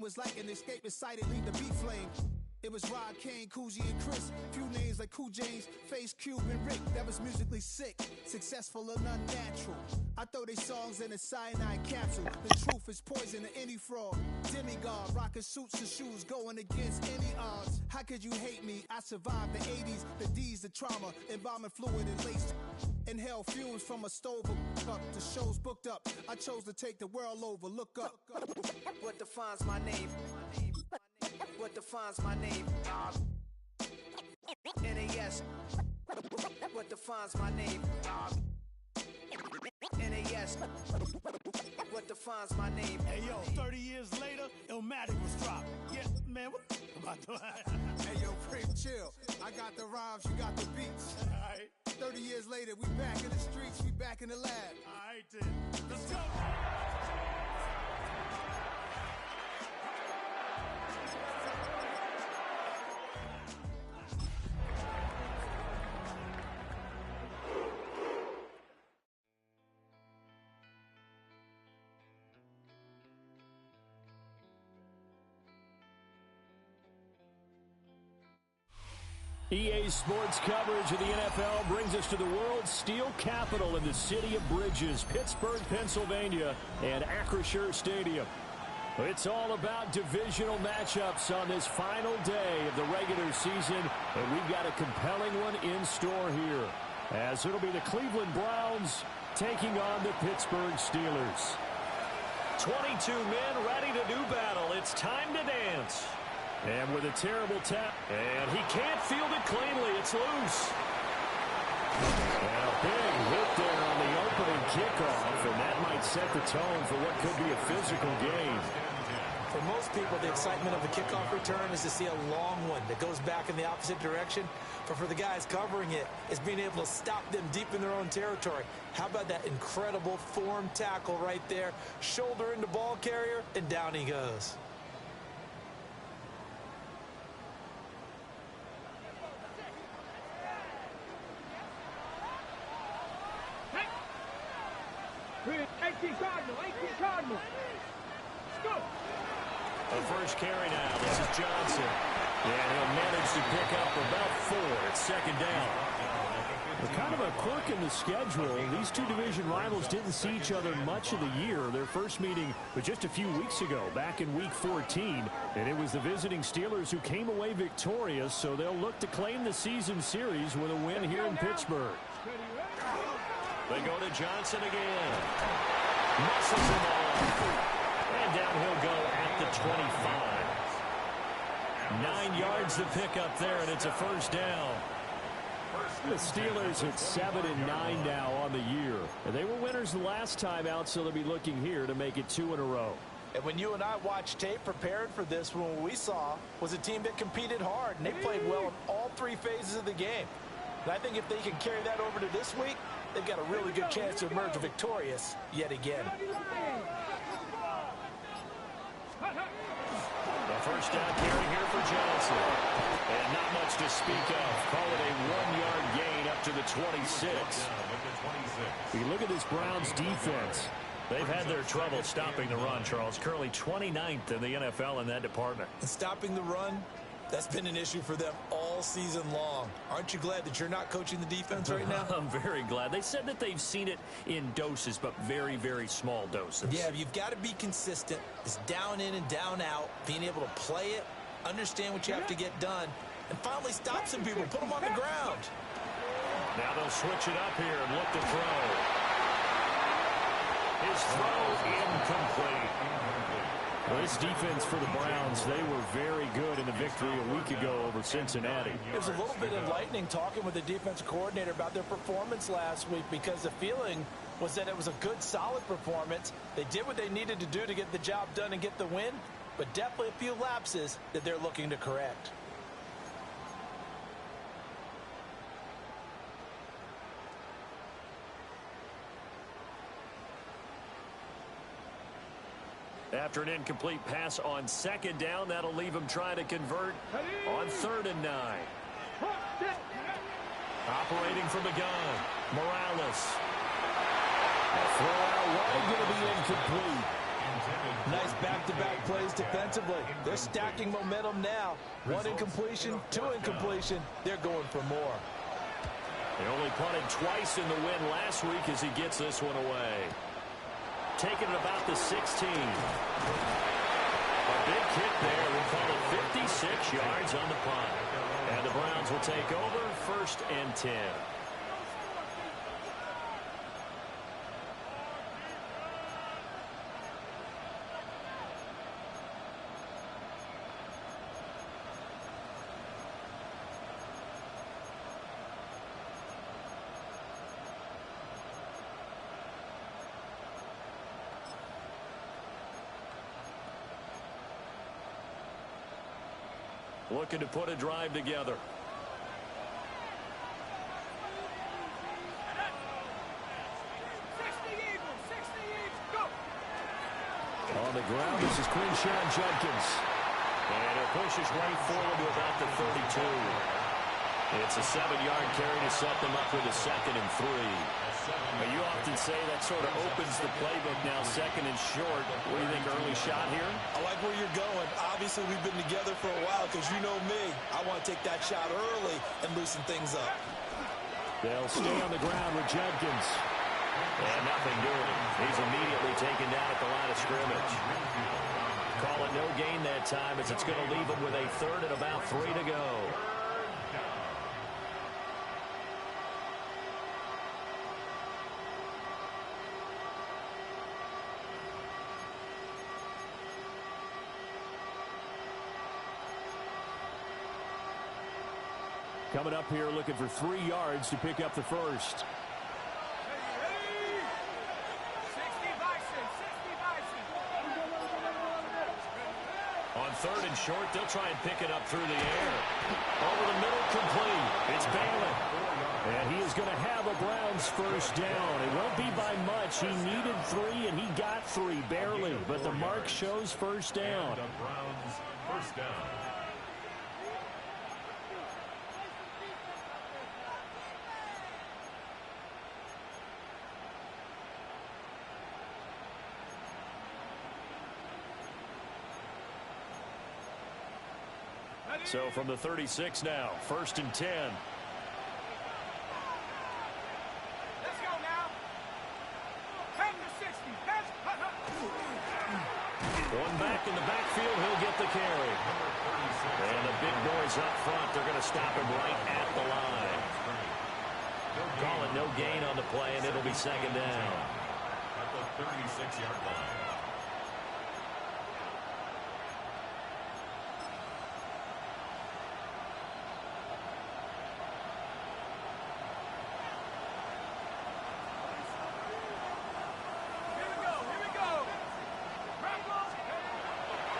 Was like an escape excited, leave the beat flame. It was Rod, Kane, Coogee, and Chris. Few names like Cool James, Face, Cube, and Rick. That was musically sick, successful and unnatural. I throw these songs in a cyanide capsule. The truth is poison to any fraud. Demigod, rocking suits and shoes, going against any odds. How could you hate me? I survived the 80s, the D's, the trauma, embalming fluid and lace. Inhale fumes from a stove up. The show's booked up. I chose to take the world over. Look up. What defines my name? What defines my name? NAS. What defines my name? NAS. What defines my name? Hey yo, 30 years later, Illmatic was dropped. Yeah, man, what about that? Hey yo, Prim, chill. I got the rhymes, you got the beats. Alright. 30 years later, we back in the streets, we back in the lab. Alright then. Let's go. EA Sports coverage of the NFL brings us to the world's steel capital in the city of Bridges, Pittsburgh, Pennsylvania, and Acrisure Stadium. It's all about divisional matchups on this final day of the regular season, and we've got a compelling one in store here, as it'll be the Cleveland Browns taking on the Pittsburgh Steelers. 22 men ready to do battle. It's time to dance. And with a terrible tap, and he can't field it cleanly. It's loose. And a big hit there on the opening kickoff, and that might set the tone for what could be a physical game. For most people, the excitement of a kickoff return is to see a long one that goes back in the opposite direction. But for the guys covering it, it's being able to stop them deep in their own territory. How about that incredible form tackle right there? Shoulder into ball carrier, and down he goes. Cardinal. Let's go. The first carry now. This is Johnson. And he'll manage to pick up about 4. It's second down. Well, kind of a quirk in the schedule. These two division rivals didn't see each other much of the year. Their first meeting was just a few weeks ago, back in Week 14. And it was the visiting Steelers who came away victorious, so they'll look to claim the season series with a win here in Pittsburgh. They go to Johnson again. Muscles him off. And down he'll go at the 25. 9 yards to pick up there, and it's a first down. The Steelers at 7-9 now on the year. And they were winners the last time out, so they'll be looking here to make it 2 in a row. And when you and I watched tape prepared for this, what we saw was a team that competed hard, and they played well in all 3 phases of the game. And I think if they can carry that over to this week, they've got a really good chance to emerge victorious yet again. The first down carry here for Johnson. And not much to speak of. Call it a 1-yard gain up to the 26. You look at this Browns defense. They've had their trouble stopping the run, Charles. Currently 29th in the NFL in that department. And stopping the run, that's been an issue for them all season long. Aren't you glad that you're not coaching the defense right now? I'm very glad. They said that they've seen it in doses, but very, very small doses. Yeah, you've got to be consistent. It's down in and down out, being able to play it, understand what you have to get done, and finally stop some people, put them on the ground. Now they'll switch it up here and look to throw. His throw incomplete. Well, this defense for the Browns, they were very good in the victory a week ago over Cincinnati. It was a little bit enlightening talking with the defensive coordinator about their performance last week, because the feeling was that it was a good, solid performance. They did what they needed to do to get the job done and get the win, but definitely a few lapses that they're looking to correct. After an incomplete pass on second down, that'll leave him trying to convert on 3rd and 9. Operating from the gun, Morales. A throw out wide, going to be incomplete. Nice back-to-back plays defensively. They're stacking momentum now. 1 incompletion, 2 incompletion. They're going for more. They only punted twice in the win last week as he gets this one away. Taking it about the 16. A big hit there. We'll call it 56 yards on the punt. And the Browns will take over 1st and 10. Looking to put a drive together. On the ground, this is Quinshon Judkins. And he'll push his way forward to about the 32. It's a 7-yard carry to set them up with a 2nd and 3. You often say that sort of opens the playbook now, 2nd and short. What do you think, early shot here? I like where you're going. Obviously, we've been together for a while because you know me. I want to take that shot early and loosen things up. They'll stay on the ground with Judkins. And nothing doing. He's immediately taken down at the line of scrimmage. Call it no gain that time as it's going to leave him with a 3rd and about 3 to go. Coming up here looking for 3 yards to pick up the first. On 3rd and short, they'll try and pick it up through the air. Over the middle, complete. It's Bailey. And he is going to have a Browns first down. It won't be by much. He needed 3, and he got 3, barely. But the mark shows first down. Browns first down. So from the 36 now, 1st and 10. Let's go now. Head to 60. One back in the backfield, he'll get the carry. And the big boys up front, they're going to stop him right at the line. Call it no gain on the play, and it'll be 2nd down. At the 36-yard line.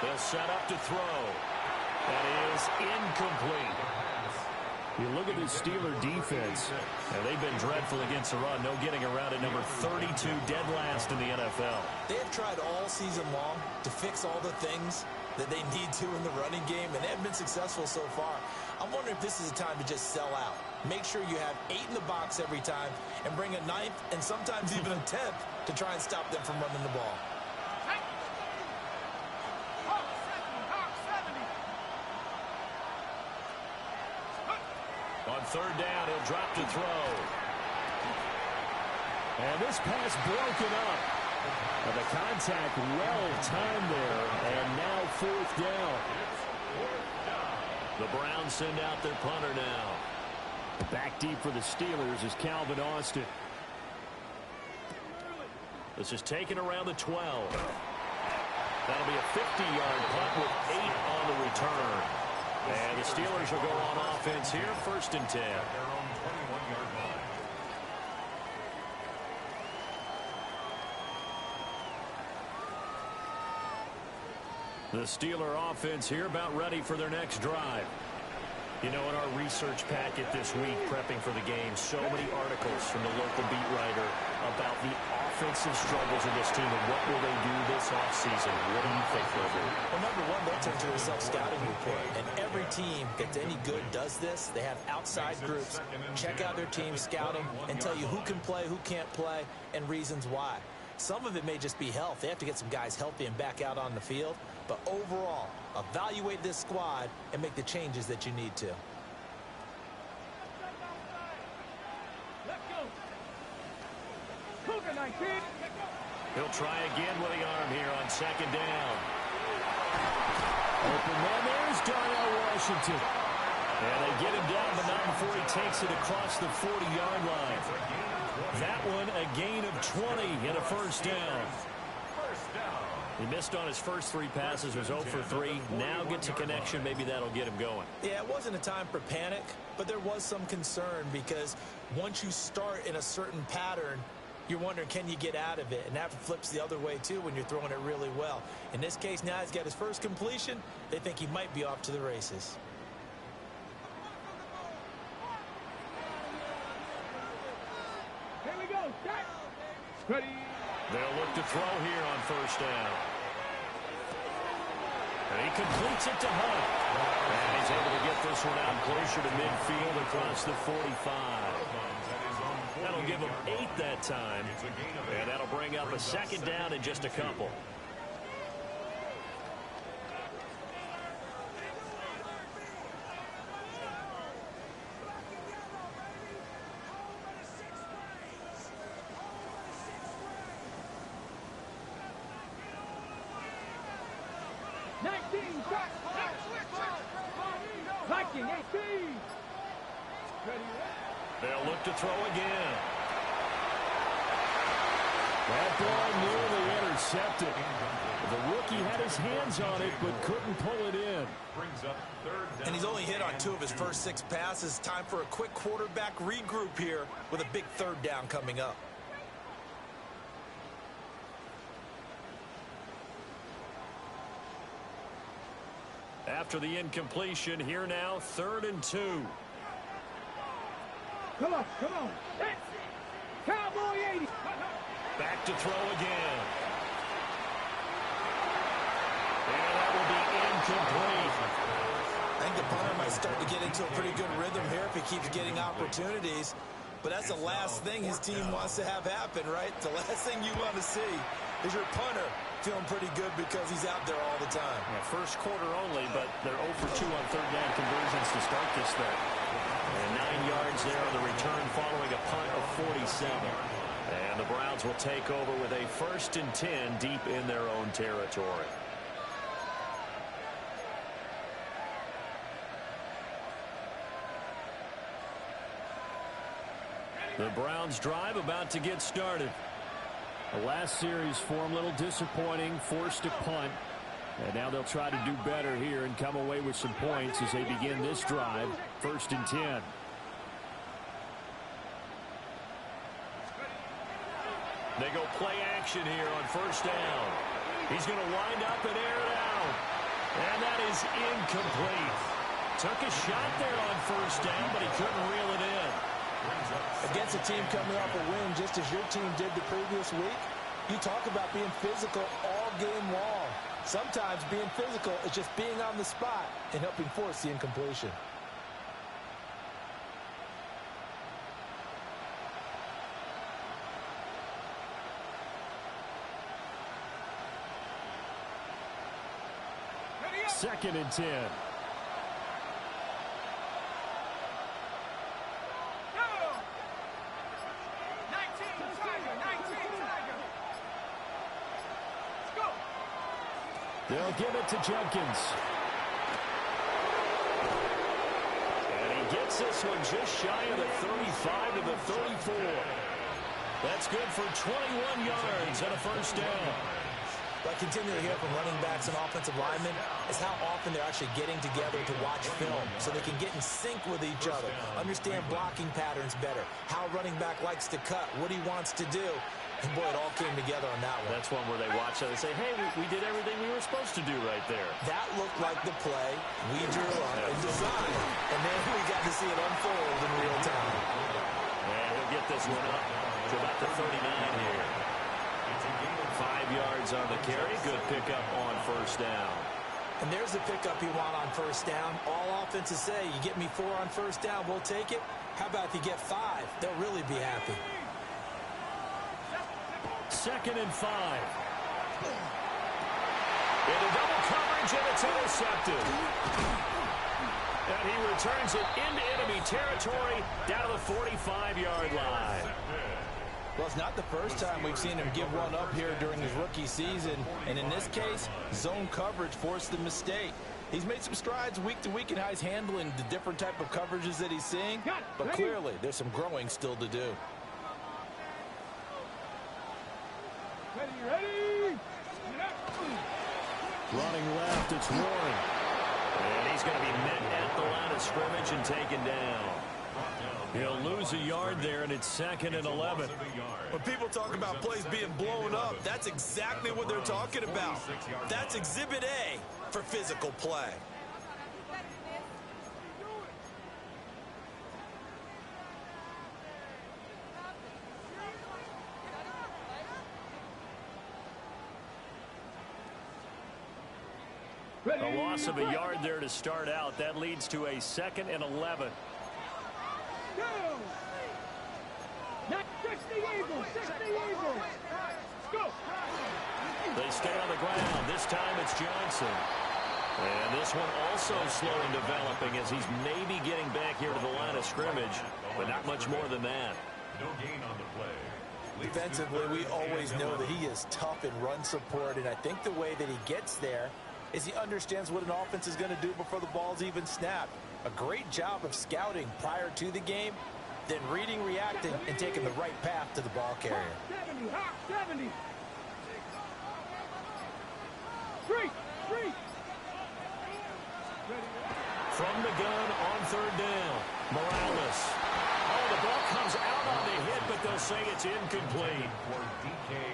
They'll set up to throw. That is incomplete. You look at this Steeler defense, and they've been dreadful against the run. No getting around at number 32, dead last in the NFL. They have tried all season long to fix all the things that they need to in the running game, and they have been successful so far. I'm wondering if this is a time to just sell out. Make sure you have 8 in the box every time and bring a 9th and sometimes even a 10th to try and stop them from running the ball. On 3rd down, he'll drop to throw. And this pass broken up. And the contact well-timed there. And now 4th down. The Browns send out their punter now. Back deep for the Steelers is Calvin Austin. This is taken around the 12. That'll be a 50-yard punt with 8 on the return. And the Steelers will go on offense here, 1st and 10. Their own 21-yard line. The Steeler offense here about ready for their next drive. You know, in our research packet this week, prepping for the game, so many articles from the local beat writer about the offensive struggles of this team and what will they do this offseason. What do you think they'll do? Well, number one, they'll turn to a self-scouting report. And every team that's any good does this. They have outside groups. Check out their team, scout them, and tell you who can play, who can't play, and reasons why. Some of it may just be health. They have to get some guys healthy and back out on the field. But overall, evaluate this squad and make the changes that you need to. Let's go. Cougar 19. He'll try again with the arm here on second down. Open man, there's Darnell Washington. And they get him down, but not before he takes it across the 40-yard line. That one a gain of 20 and a first down. He missed on his first 3 passes, was 0 for 3. Now gets a connection. Maybe that'll get him going. Yeah, it wasn't a time for panic, but there was some concern because once you start in a certain pattern, you're wondering, can you get out of it? And that flips the other way, too, when you're throwing it really well. In this case, now he's got his first completion. They think he might be off to the races. Here we go. Set. Ready. They'll look to throw here on first down. And he completes it to Hunt. And he's able to get this one out closer to midfield across the 45. That'll give him 8 that time. And that'll bring up a second down in just a couple. They'll look to throw again. That ball nearly intercepted. The rookie had his hands on it, but couldn't pull it in. And he's only hit on 2 of his first 6 passes. Time for a quick quarterback regroup here with a big third down coming up. After the incompletion, here now, 3rd and 2. Come on, come on. Cowboy 80. Back to throw again. And that will be incomplete. I think the punter might start to get into a pretty good rhythm here if he keeps getting opportunities. But that's the last thing his team wants to have happen, right? The last thing you want to see is your punter feeling pretty good because he's out there all the time. Yeah, first quarter only, but they're 0 for 2 on third down conversions to start this thing. And 9 yards there on the return following a punt of 47. And the Browns will take over with a 1st and 10 deep in their own territory. The Browns drive about to get started. The last series for them, a little disappointing, forced a punt. And now they'll try to do better here and come away with some points as they begin this drive. 1st and 10. They go play action here on first down. He's going to wind up and air it out. And that is incomplete. Took a shot there on first down, but he couldn't reel it in. Against a team coming off a win just as your team did the previous week, you talk about being physical all game long. Sometimes being physical is just being on the spot and helping force the incompletion. Second and 10. They'll give it to Jenkins. And he gets this one just shy of the 35 to the 34. That's good for 21 yards and a first down. What I continue to hear from running backs and offensive linemen is how often they're actually getting together to watch film so they can get in sync with each other, understand blocking patterns better, how a running back likes to cut, what he wants to do. And, boy, it all came together on that one. That's one where they watch it and say, hey, we did everything we were supposed to do right there. That looked like the play we drew up and designed, and then we got to see it unfold in real time. And he'll get this one up to about the 39 here. 5 yards on the carry. Good pickup on first down. And there's the pickup you want on first down. All offenses say, you get me 4 on first down, we'll take it. How about if you get 5? They'll really be happy. 2nd and 5. Into double coverage, and it's intercepted. And he returns it into enemy territory down to the 45-yard line. Well, it's not the first time we've seen him give one up here during his rookie season. And in this case, zone coverage forced the mistake. He's made some strides week to week in how he's handling the different type of coverages that he's seeing. But clearly, there's some growing still to do. Ready. Running left, it's Warren. And he's going to be met at the line of scrimmage and taken down. He'll lose a yard there, and it's 2nd and 11. When people talk about plays being blown up, that's exactly what they're talking about. That's Exhibit A for physical play. A loss of a yard there to start out. That leads to a 2nd and 11. Go. They stay on the ground. This time it's Johnson. And this one also slow in developing as he's maybe getting back here to the line of scrimmage, but not much more than that. No gain on the play. Defensively, we always know that he is tough in run support, and I think the way that he gets there is he understands what an offense is going to do before the ball's even snapped. A great job of scouting prior to the game, then reading, reacting, and taking the right path to the ball carrier. 70. 3. From the gun on 3rd down, Morales. Oh, the ball comes out on the hit, but they'll say it's incomplete.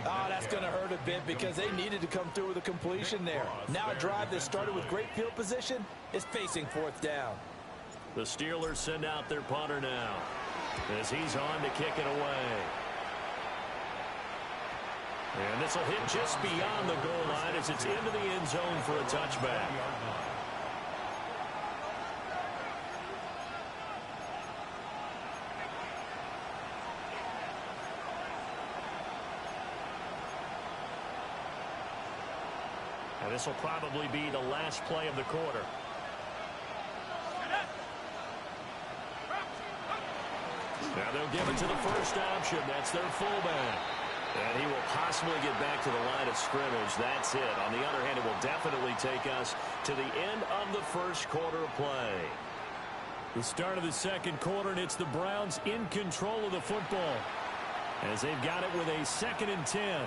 Oh, that's going to hurt a bit because they needed to come through with a completion there. Now a drive that started with great field position is facing 4th down. The Steelers send out their punter now as he's on to kick it away. And this will hit just beyond the goal line as it's into the end zone for a touchback. And this will probably be the last play of the quarter. Now they'll give it to the first option. That's their fullback. And he will possibly get back to the line of scrimmage. That's it. On the other hand, it will definitely take us to the end of the first quarter of play. The start of the second quarter, and it's the Browns in control of the football as they've got it with a 2nd and 10.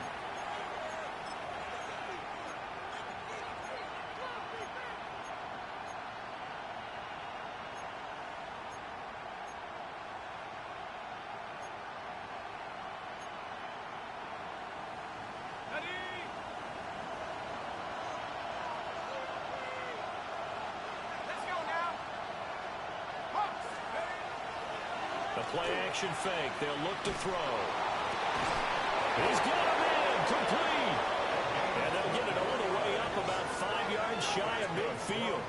Play-action fake. They'll look to throw. He's got him in. Complete. And they'll get it all the way up about 5 yards shy of midfield.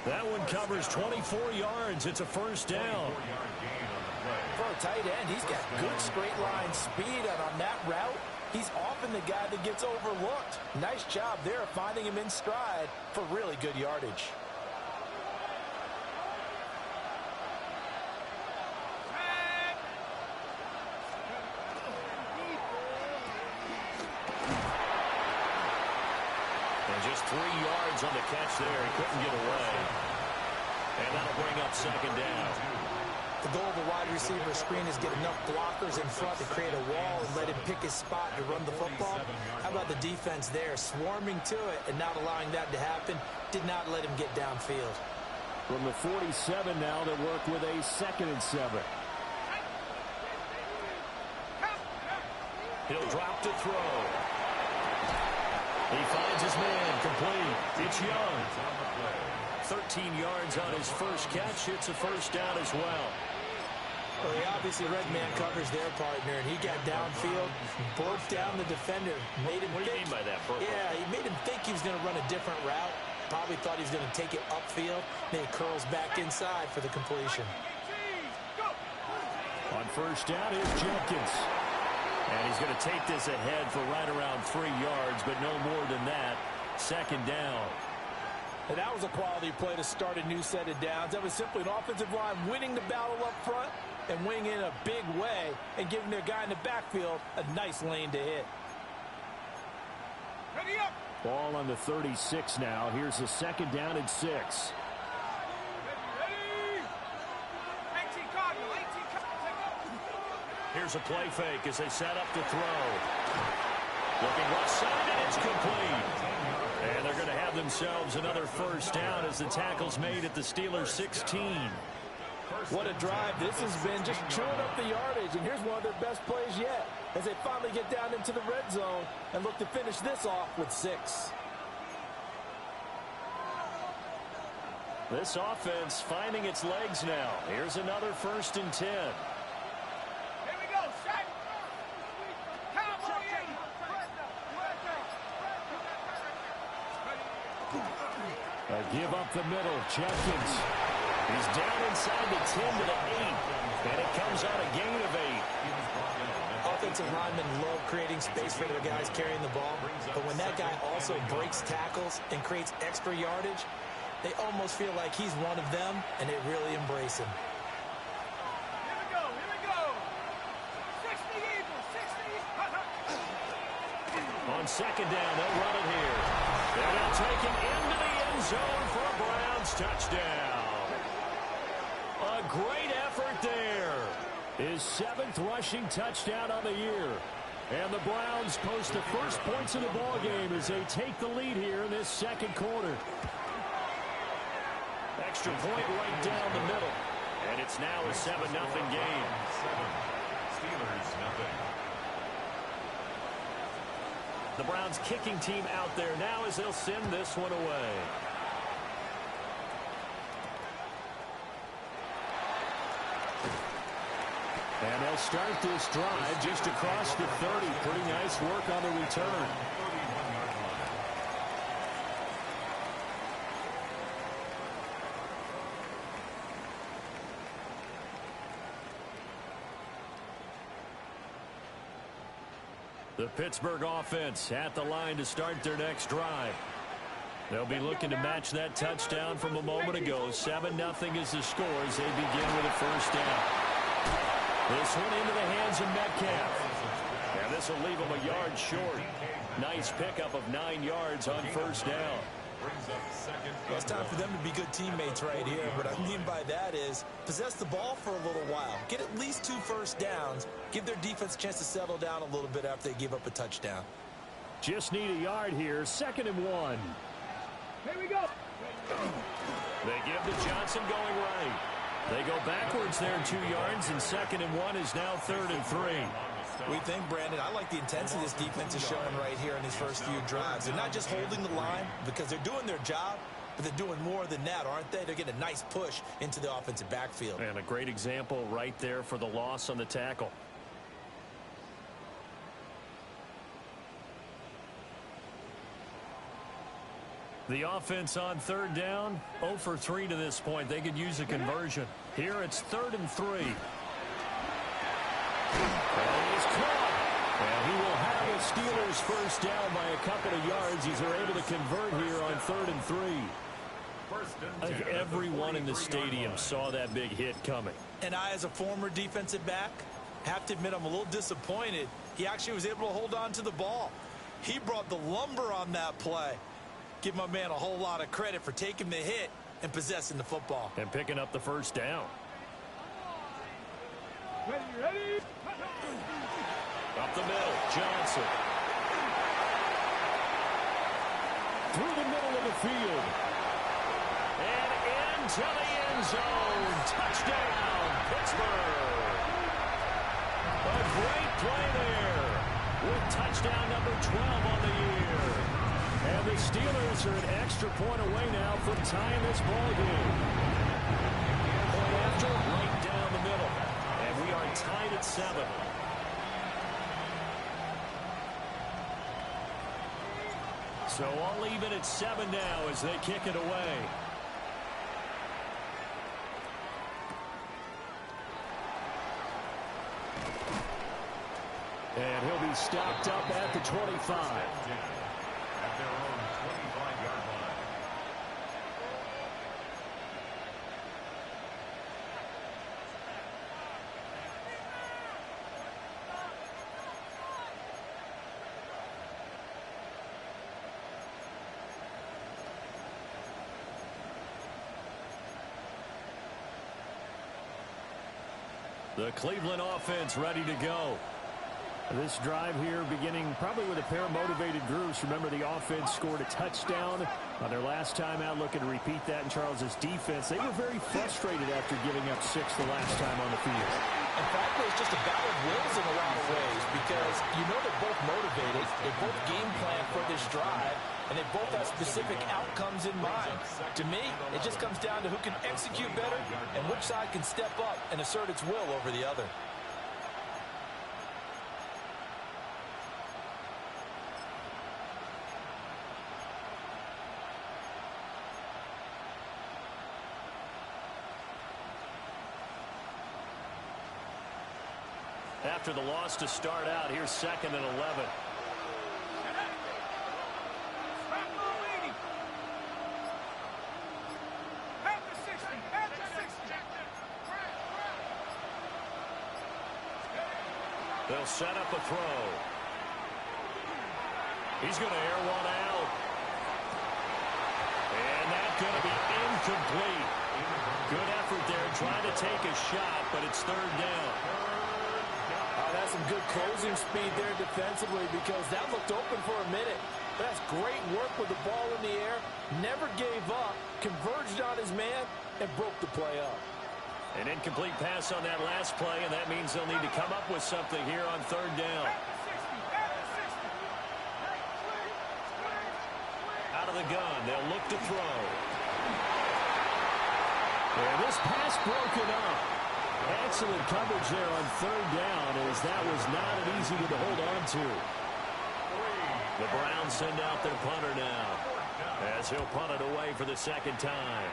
That one covers 24 yards. It's a first down. For a tight end, he's got good straight line speed, and on that route, he's often the guy that gets overlooked. Nice job there of finding him in stride for really good yardage. Just 3 yards on the catch there. He couldn't get away. And that'll bring up 2nd down. The goal of a wide receiver screen is get enough blockers in front to create a wall and let him pick his spot to run the football. How about the defense there, swarming to it and not allowing that to happen? Did not let him get downfield. From the 47 now, they work with a 2nd and 7. He'll drop to throw. He finds his man, complete. It's Young. 13 yards on his first catch. It's a first down as well. Well, he obviously read man covers their partner, and he got downfield, broke down the defender, made him What do you mean by that, Burke? Yeah, he made him think he was going to run a different route. Probably thought he was going to take it upfield. Then he curls back inside for the completion. On first down, here's Jenkins. And he's going to take this ahead for right around 3 yards, but no more than that. Second down. And that was a quality play to start a new set of downs. That was simply an offensive line winning the battle up front and winning in a big way and giving their guy in the backfield a nice lane to hit. Ready up. Ball on the 36 now. Here's a second down and 6. Ready. 18 Cardinal. 18 Cardinal. Here's a play fake as they set up to throw. Looking left side, and it's complete. And they're going to have themselves another first down as the tackle's made at the Steelers' 16. What a drive this has been, just chewing up the yardage. And here's one of their best plays yet as they finally get down into the red zone and look to finish this off with 6. This offense finding its legs now. Here's another 1st and 10. Here we go. Set. Cowboy 80. A give up the middle. Jenkins. He's down inside the 10 to the 8. And it comes out a gain of 8. Offensive linemen love creating space for their guys carrying the ball. But when that guy also breaks tackles and creates extra yardage, they almost feel like he's one of them, and they really embrace him. Here we go. Here we go. 60 Eagles. 60. On second down, they'll run it here. And they'll take it into the end zone for a Browns touchdown. A great effort there. His 7th rushing touchdown on the year. And the Browns post the first points of the ball game as they take the lead here in this second quarter. Extra point right down the middle. And it's now a 7-0 game. Steelers, nothing. The Browns kicking team out there now as they'll send this one away. And they'll start this drive just across the 30. Pretty nice work on the return. The Pittsburgh offense at the line to start their next drive. They'll be looking to match that touchdown from a moment ago. 7-0 is the score as they begin with a first down. This one into the hands of Metcalf. And this will leave him a yard short. Nice pickup of 9 yards on first down. Well, it's time for them to be good teammates right here. What I mean by that is possess the ball for a little while. Get at least 2 first downs. Give their defense a chance to settle down a little bit after they give up a touchdown. Just need a yard here. 2nd and 1. Here we go. They give to Johnson going right. They go backwards there 2 yards, and 2nd and 1 is now 3rd and 3. We think, Brandon, I like the intensity this defense is showing right here in these first few drives. They're not just holding the line because they're doing their job, but they're doing more than that, aren't they? They're getting a nice push into the offensive backfield. And a great example right there for the loss on the tackle. The offense on 3rd down, 0 for 3 to this point. They could use a conversion. Here it's 3rd and 3. And he's caught. And he will have the Steelers first down by a couple of yards as they're able to convert here on 3rd and 3. I think everyone in the stadium saw that big hit coming. And I, as a former defensive back, have to admit I'm a little disappointed. He actually was able to hold on to the ball. He brought the lumber on that play. Give my man a whole lot of credit for taking the hit and possessing the football. And picking up the first down. Ready. Up the middle, Johnson. Through the middle of the field. And into the end zone. Touchdown, Pittsburgh. A great play there with touchdown number 12 on the year. And the Steelers are an extra point away now from tying this ball game. Point after, right down the middle. And we are tied at 7. So all even at 7 now as they kick it away. And he'll be stopped up at the 25. At their own 25-yard line. The Cleveland offense ready to go. This drive here beginning probably with a pair of motivated groups. Remember, the offense scored a touchdown on their last time out. Looking to repeat that in Charles's defense. They were very frustrated after giving up 6 the last time on the field. In fact, it's just a battle of wills in a lot of ways because you know they're both motivated. They both game plan for this drive, and they both have specific outcomes in mind. To me, it just comes down to who can execute better and which side can step up and assert its will over the other. After the loss to start out, here's 2nd and 11. They'll set up a throw. He's going to air one out. And that's going to be incomplete. Good effort there trying to take a shot, but it's 3rd down. That's some good closing speed there defensively because that looked open for a minute. That's great work with the ball in the air. Never gave up, converged on his man, and broke the play up. An incomplete pass on that last play, and that means they'll need to come up with something here on 3rd down. Out of the gun, they'll look to throw. And this pass broken up. Excellent coverage there on 3rd down, as that was not an easy one to hold on to. The Browns send out their punter now, as he'll punt it away for the 2nd time.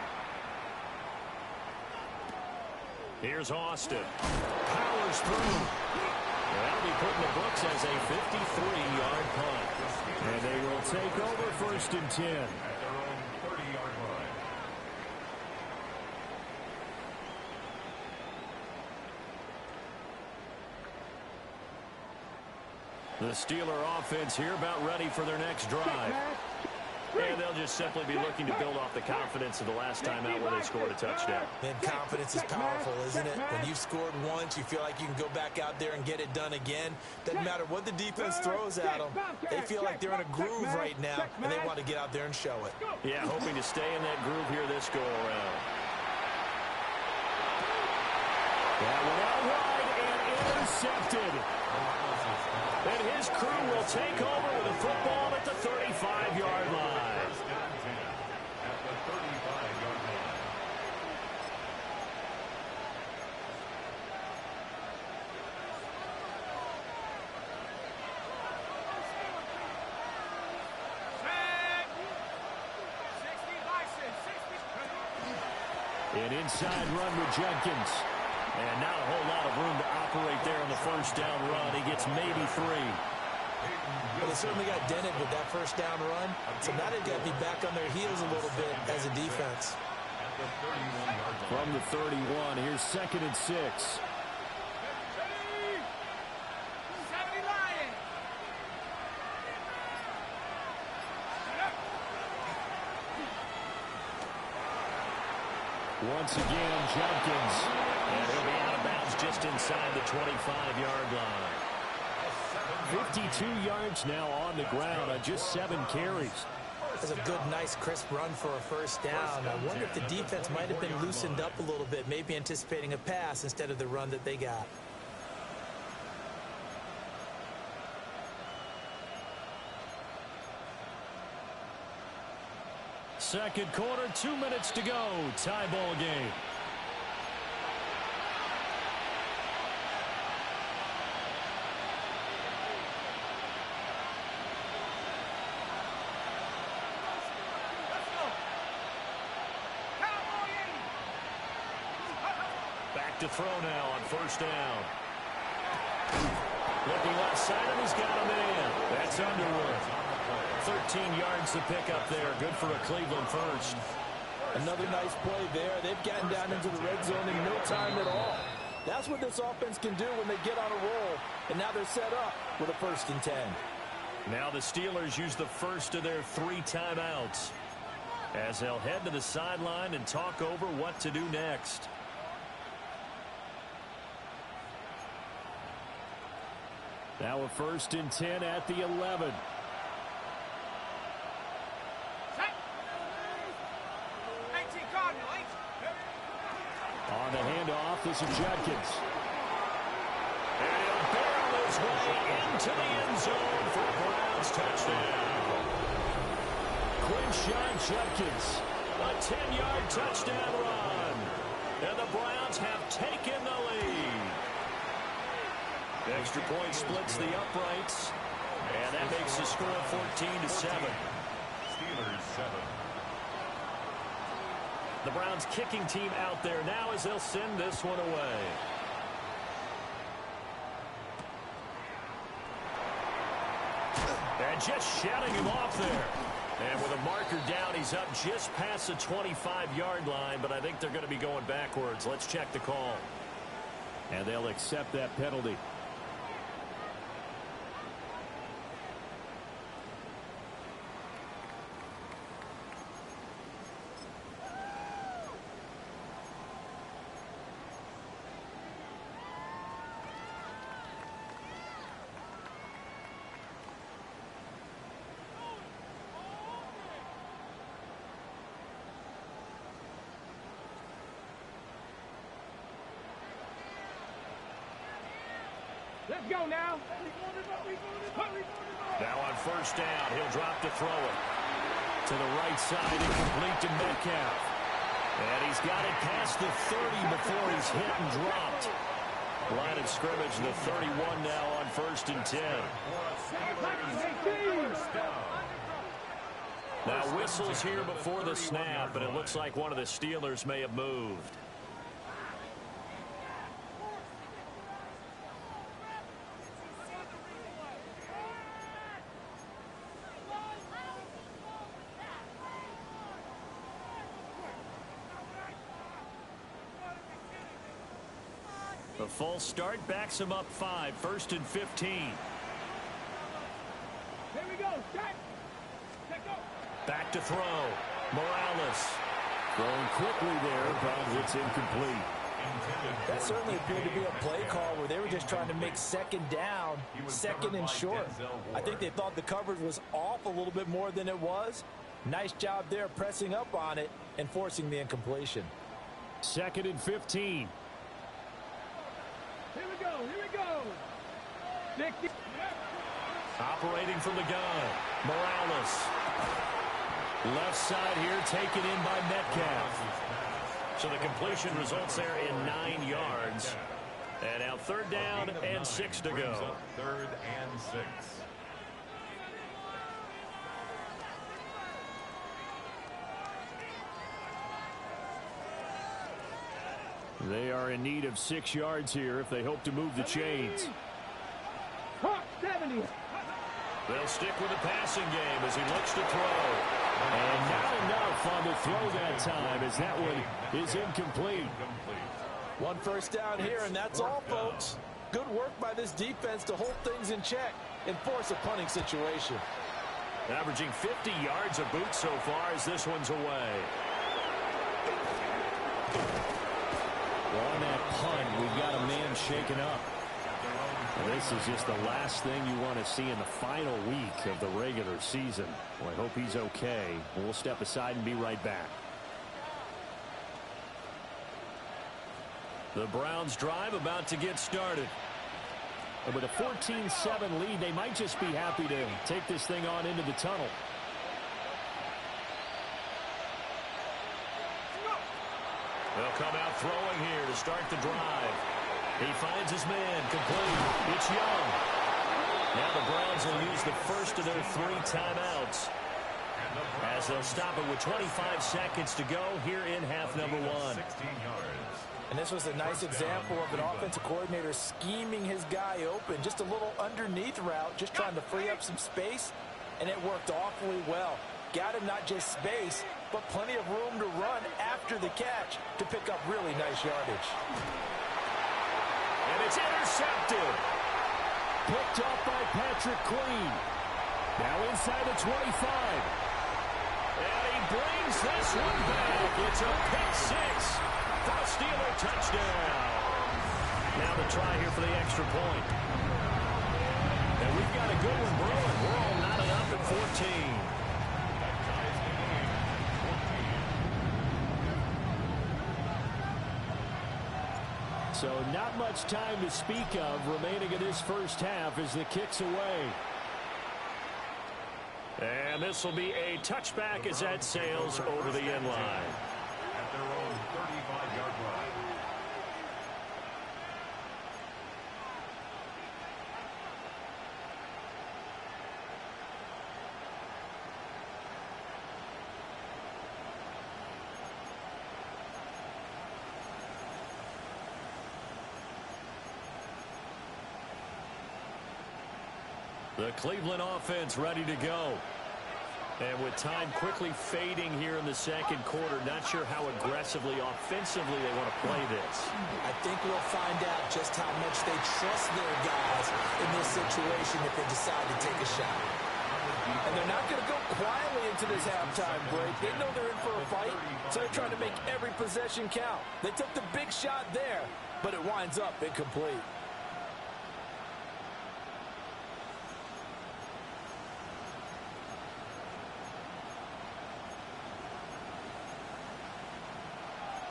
Here's Austin. Powers through. That'll be put in the books as a 53-yard punt. And they will take over 1st and 10. At their own 30-yard line. The Steeler offense here about ready for their next drive. And they'll just simply be looking to build off the confidence of the last time out where they scored a touchdown. Man, confidence is powerful, isn't it? When you've scored once, you feel like you can go back out there and get it done again. Doesn't matter what the defense throws at them. They feel like they're in a groove right now, and they want to get out there and show it. Yeah, hoping to stay in that groove here this go-around. That one out wide and intercepted. And his crew will take over with a football at the 35-yard line. At the 35-yard line. An inside run with Jenkins. And not a whole lot of room to operate there on the 1st down run. He gets maybe 3. Well, they certainly got dented with that 1st down run. So now they've got to be back on their heels a little bit as a defense. At the 31-yard line. From the 31, here's 2nd and 6. Once again, Jenkins. And he'll be out of bounds just inside the 25-yard line. 52 yards now on the ground on just 7 carries. That's a good, nice, crisp run for a 1st down. I wonder if the defense might have been loosened up a little bit, maybe anticipating a pass instead of the run that they got. Second quarter, 2 minutes to go. Tie ball game. Back to throw now on 1st down. Looking left side, and he's got a man. That's Underwood. 13 yards to pick up there. Good for a Cleveland first. Another nice play there. They've gotten down into the red zone in no time at all. That's what this offense can do when they get on a roll. And now they're set up with a 1st and 10. Now the Steelers use the first of their 3 timeouts as they'll head to the sideline and talk over what to do next. Now a 1st and 10 at the 11. On the handoff, this is Judkins. And he'll barrel his way into the end zone for a Browns touchdown. Quinshon Judkins, a 10-yard touchdown run. And the Browns have taken the lead. The extra point splits the uprights. And that makes the score 14-7. Steelers 7. The Browns kicking team out there now as they'll send this one away. And just shouting him off there. And with a marker down, he's up just past the 25-yard line, but I think they're going to be going backwards. Let's check the call. And they'll accept that penalty. Let's go now. Now on 1st down, he'll drop to throw it. To the right side, incomplete to Metcalf. And he's got it past the 30 before he's hit and dropped. Line of scrimmage, the 31 now on 1st and 10. Now whistles here before the snap, but it looks like one of the Steelers may have moved. The false start backs him up 5, 1st and 15. Here we go. Check. Go. Back to throw. Morales. Throwing quickly there, but it's incomplete. That certainly appeared to be a play call where they were just trying to make 2nd down, 2nd and short. I think they thought the coverage was off a little bit more than it was. Nice job there pressing up on it and forcing the incompletion. 2nd and 15. Here we go. Operating from the gun. Morales. Left side here taken in by Metcalf. So the completion results there in 9 yards. And now 3rd down and 6 to go. 3rd and 6. They are in need of 6 yards here if they hope to move the chains. 70. They'll stick with the passing game as he looks to throw. And not enough on the throw that time as that one is incomplete. 1 first down here, and that's all, folks. Good work by this defense to hold things in check and force a punting situation. Averaging 50 yards a boot so far as this one's away. On that punt, we've got a man shaken up. This is just the last thing you want to see in the final week of the regular season. Well, I hope he's okay. We'll step aside and be right back. The Browns drive about to get started. And with a 14-7 lead, they might just be happy to take this thing on into the tunnel. They'll come out throwing here to start the drive. He finds his man, complete. It's Young. Now the Browns will use the first of their 3 timeouts. as they'll stop it with 25 seconds to go here in half number one. 16 yards. And this was a nice example of an offensive coordinator scheming his guy open. Just a little underneath route, just trying to free up some space, and it worked awfully well. Got him not just space, but plenty of room to run after the catch to pick up really nice yardage. And it's intercepted. Picked up by Patrick Queen. Now inside the 25. And he brings this one back. It's a pick six for a Steeler touchdown. Now the try here for the extra point. And we've got a good one brewing. We're all knotted up at 14. So not much time to speak of remaining in this first half as the kick's away. And this will be a touchback as that sails over the end line. At their own 35-yard line. The Cleveland offense ready to go. And with time quickly fading here in the second quarter, not sure how aggressively, offensively they want to play this. I think we'll find out just how much they trust their guys in this situation if they decide to take a shot. And they're not going to go quietly into this halftime break. They know they're in for a fight, so they're trying to make every possession count. They took the big shot there, but it winds up incomplete.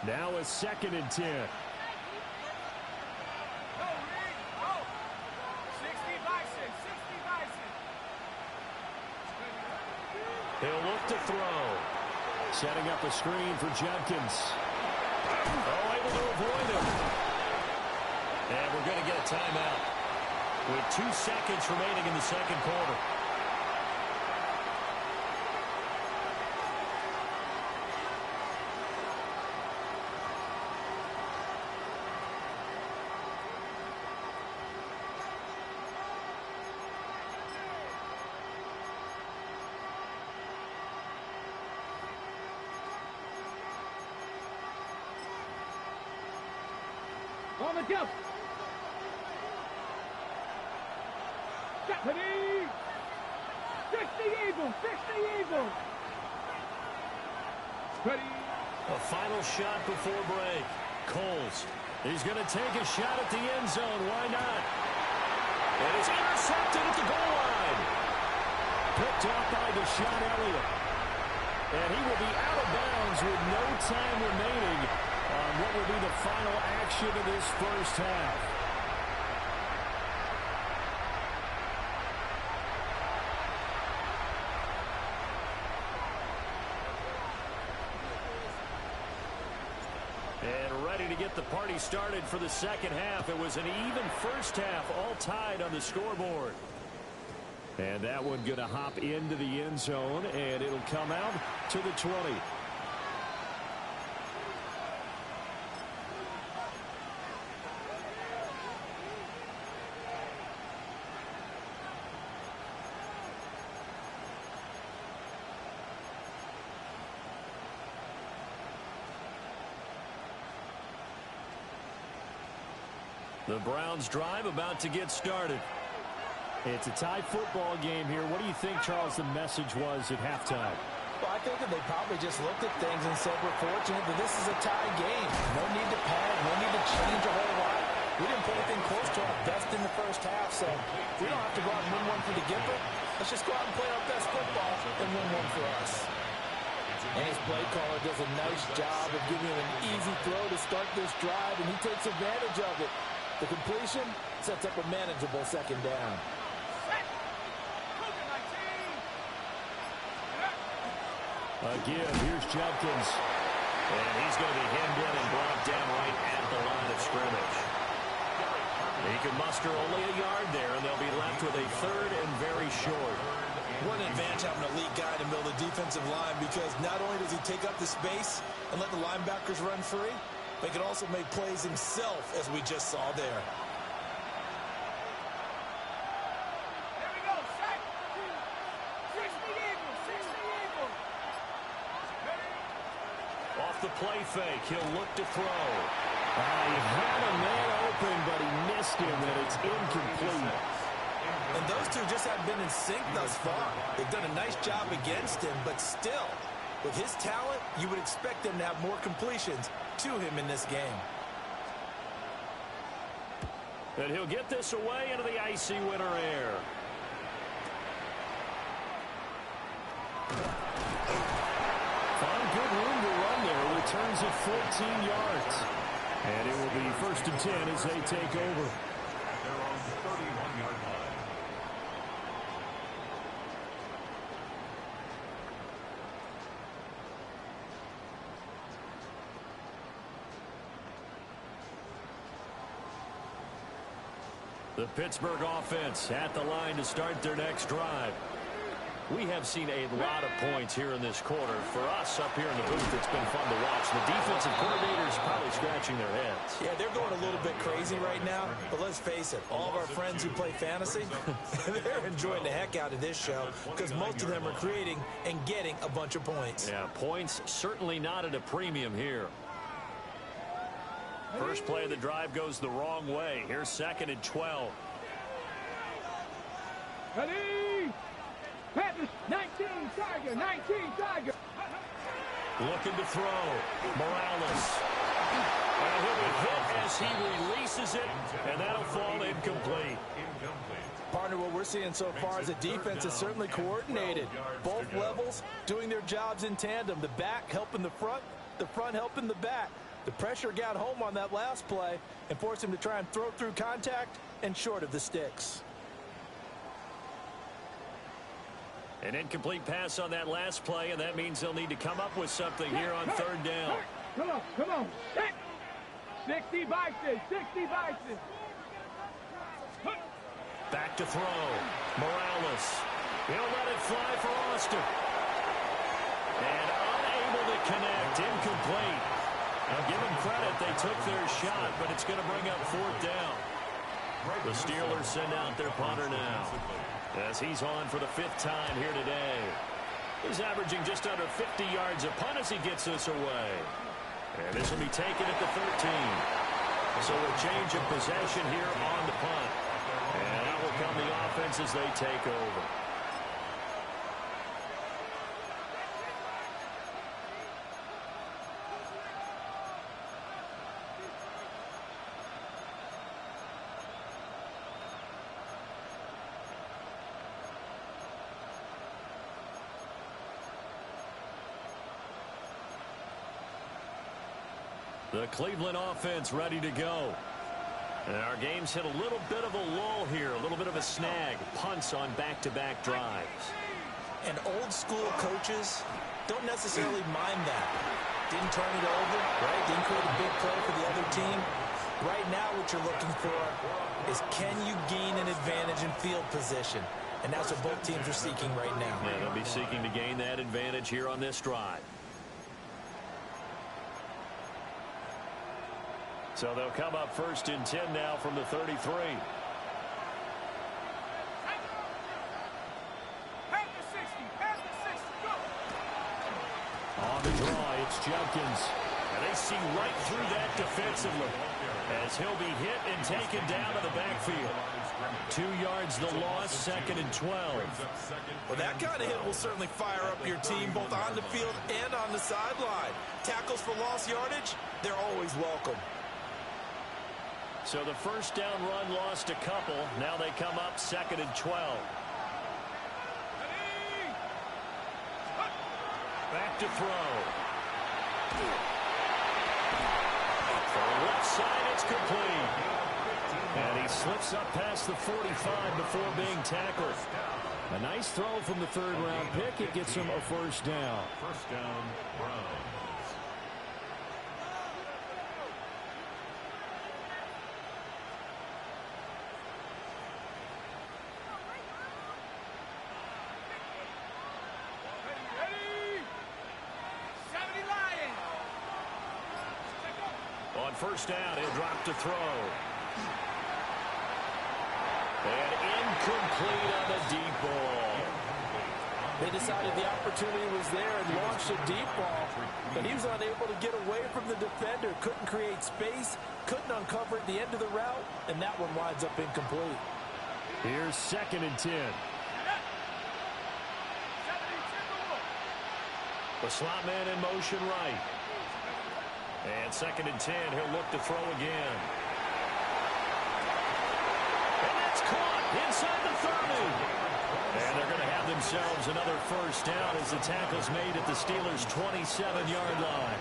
Now a 2nd and 10. Go, Reed, go. 60 Bison, 60 Bison. He'll look to throw. Setting up a screen for Judkins. Oh, able to avoid him. And we're going to get a timeout with 2 seconds remaining in the second quarter. On the jump. Stephanie. 60 Eagles, 60 Eagles. Ready. A final shot before break. Coles. He's going to take a shot at the end zone. Why not? And it's intercepted at the goal line. Picked up by Deshaun Elliott. And he will be out of bounds with no time remaining on what will be the final action of this first half. And ready to get the party started for the second half. It was an even first half, all tied on the scoreboard. And that one going to hop into the end zone, and it'll come out to the 20. The Browns drive about to get started. It's a tie football game here. What do you think, Charles, the message was at halftime? Well, I think that they probably just looked at things and said, we're fortunate that this is a tie game. No need to panic, no need to change a whole lot. We didn't put anything close to our best in the first half, so we don't have to go out and win one for the Gipper. Let's just go out and play our best football and win one for us. And his play caller does a nice job of giving him an easy throw to start this drive, and he takes advantage of it. The completion sets up a manageable second down. Again, here's Judkins. And he's going to be hemmed in and brought down right at the line of scrimmage. He can muster only a yard there, and they'll be left with a 3rd and very short. What an advantage having an elite guy in the middle of the defensive line, because not only does he take up the space and let the linebackers run free, but he can also make plays himself, as we just saw there. Here we go, set. 60 Eagles, 60 Eagles. Off the play fake, he'll look to throw. He had a man open, but he missed him, and it's incomplete. And those two just haven't been in sync thus far. They've done a nice job against him, but still, with his talent, you would expect them to have more completions to him in this game. And he'll get this away into the icy winter air. Found good room to run there. Returns at 14 yards. And it will be 1st and 10 as they take over. They're on the 31-yard line. The Pittsburgh offense at the line to start their next drive. We have seen a lot of points here in this quarter. For us up here in the booth, it's been fun to watch. The defensive coordinators probably scratching their heads. Yeah, they're going a little bit crazy right now, but let's face it, all of our friends who play fantasy, they're enjoying the heck out of this show, because most of them are creating and getting a bunch of points. Yeah, points certainly not at a premium here. First play of the drive goes the wrong way. Here's 2nd and 12. Ready? Panthers, 19, Tiger, 19, Tiger. Looking to throw. Morales. And he'll be hit as he releases it, and that'll fall incomplete. Partner, what we're seeing so far is the defense is certainly coordinated. Both levels doing their jobs in tandem. The back helping the front helping the back. The pressure got home on that last play and forced him to try and throw through contact and short of the sticks. An incomplete pass on that last play, and that means they'll need to come up with something here on 3rd down. Come on. 60 Bison, 60 Bison. Back to throw. Morales. He'll let it fly for Austin. And unable to connect. Incomplete. Now give them credit. They took their shot, but it's going to bring up 4th down. The Steelers send out their punter now, as he's on for the 5th time here today. He's averaging just under 50 yards a punt as he gets this away. And this will be taken at the 13. So a change of possession here on the punt. And out will come the offense as they take over. The Cleveland offense ready to go. And our game's hit a little bit of a lull here, a little bit of a snag. Punts on back-to-back drives. And old school coaches don't necessarily mind that. Didn't turn it over, right? Didn't create a big play for the other team. Right now what you're looking for is, can you gain an advantage in field position? And that's what both teams are seeking right now. Yeah, they'll be seeking to gain that advantage here on this drive. So they'll come up 1st and 10 now from the 33. On the draw, it's Judkins. And they see right through that defensively, as he'll be hit and taken down to the backfield. 2 yards the loss, 2nd and 12. Well, that kind of hit will certainly fire up your team both on the field and on the sideline. Tackles for lost yardage, they're always welcome. So the 1st down run lost a couple. Now they come up 2nd and 12. Back to throw. For the left side, it's complete. And he slips up past the 45 before being tackled. A nice throw from the 3rd-round pick. It gets him a 1st down. 1st down, Browns. On first down, he'll drop to throw. And incomplete on the deep ball. They decided the opportunity was there and launched a deep ball, but he was unable to get away from the defender. Couldn't create space, couldn't uncover at the end of the route, and that one winds up incomplete. Here's 2nd and 10. The slot man in motion right. And 2nd and 10, he'll look to throw again. And that's caught inside the 30. And they're going to have themselves another first down as the tackle's made at the Steelers' 27-yard line.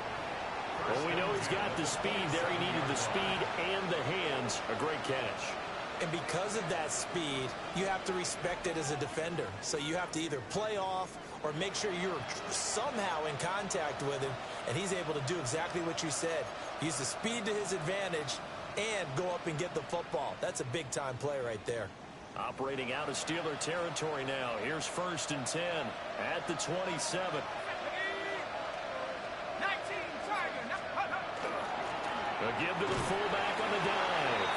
Well, we know he's got the speed there. He needed the speed and the hands. A great catch. And because of that speed, you have to respect it as a defender. So you have to either play off or make sure you're somehow in contact with him, and he's able to do exactly what you said. Use the speed to his advantage and go up and get the football. That's a big-time play right there. Operating out of Steeler territory now. Here's 1st and 10 at the 27. A give to the fullback on the dive.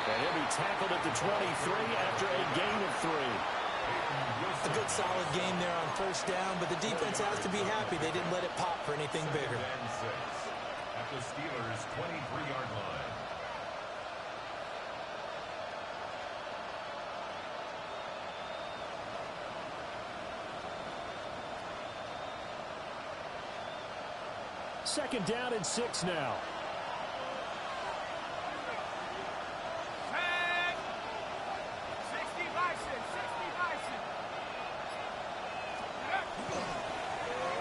And he'll be tackled at the 23 after a gain of 3. A good solid game there on first down, but the defense has to be happy they didn't let it pop for anything bigger. At the Steelers' 23-yard line. Second down and 6 now.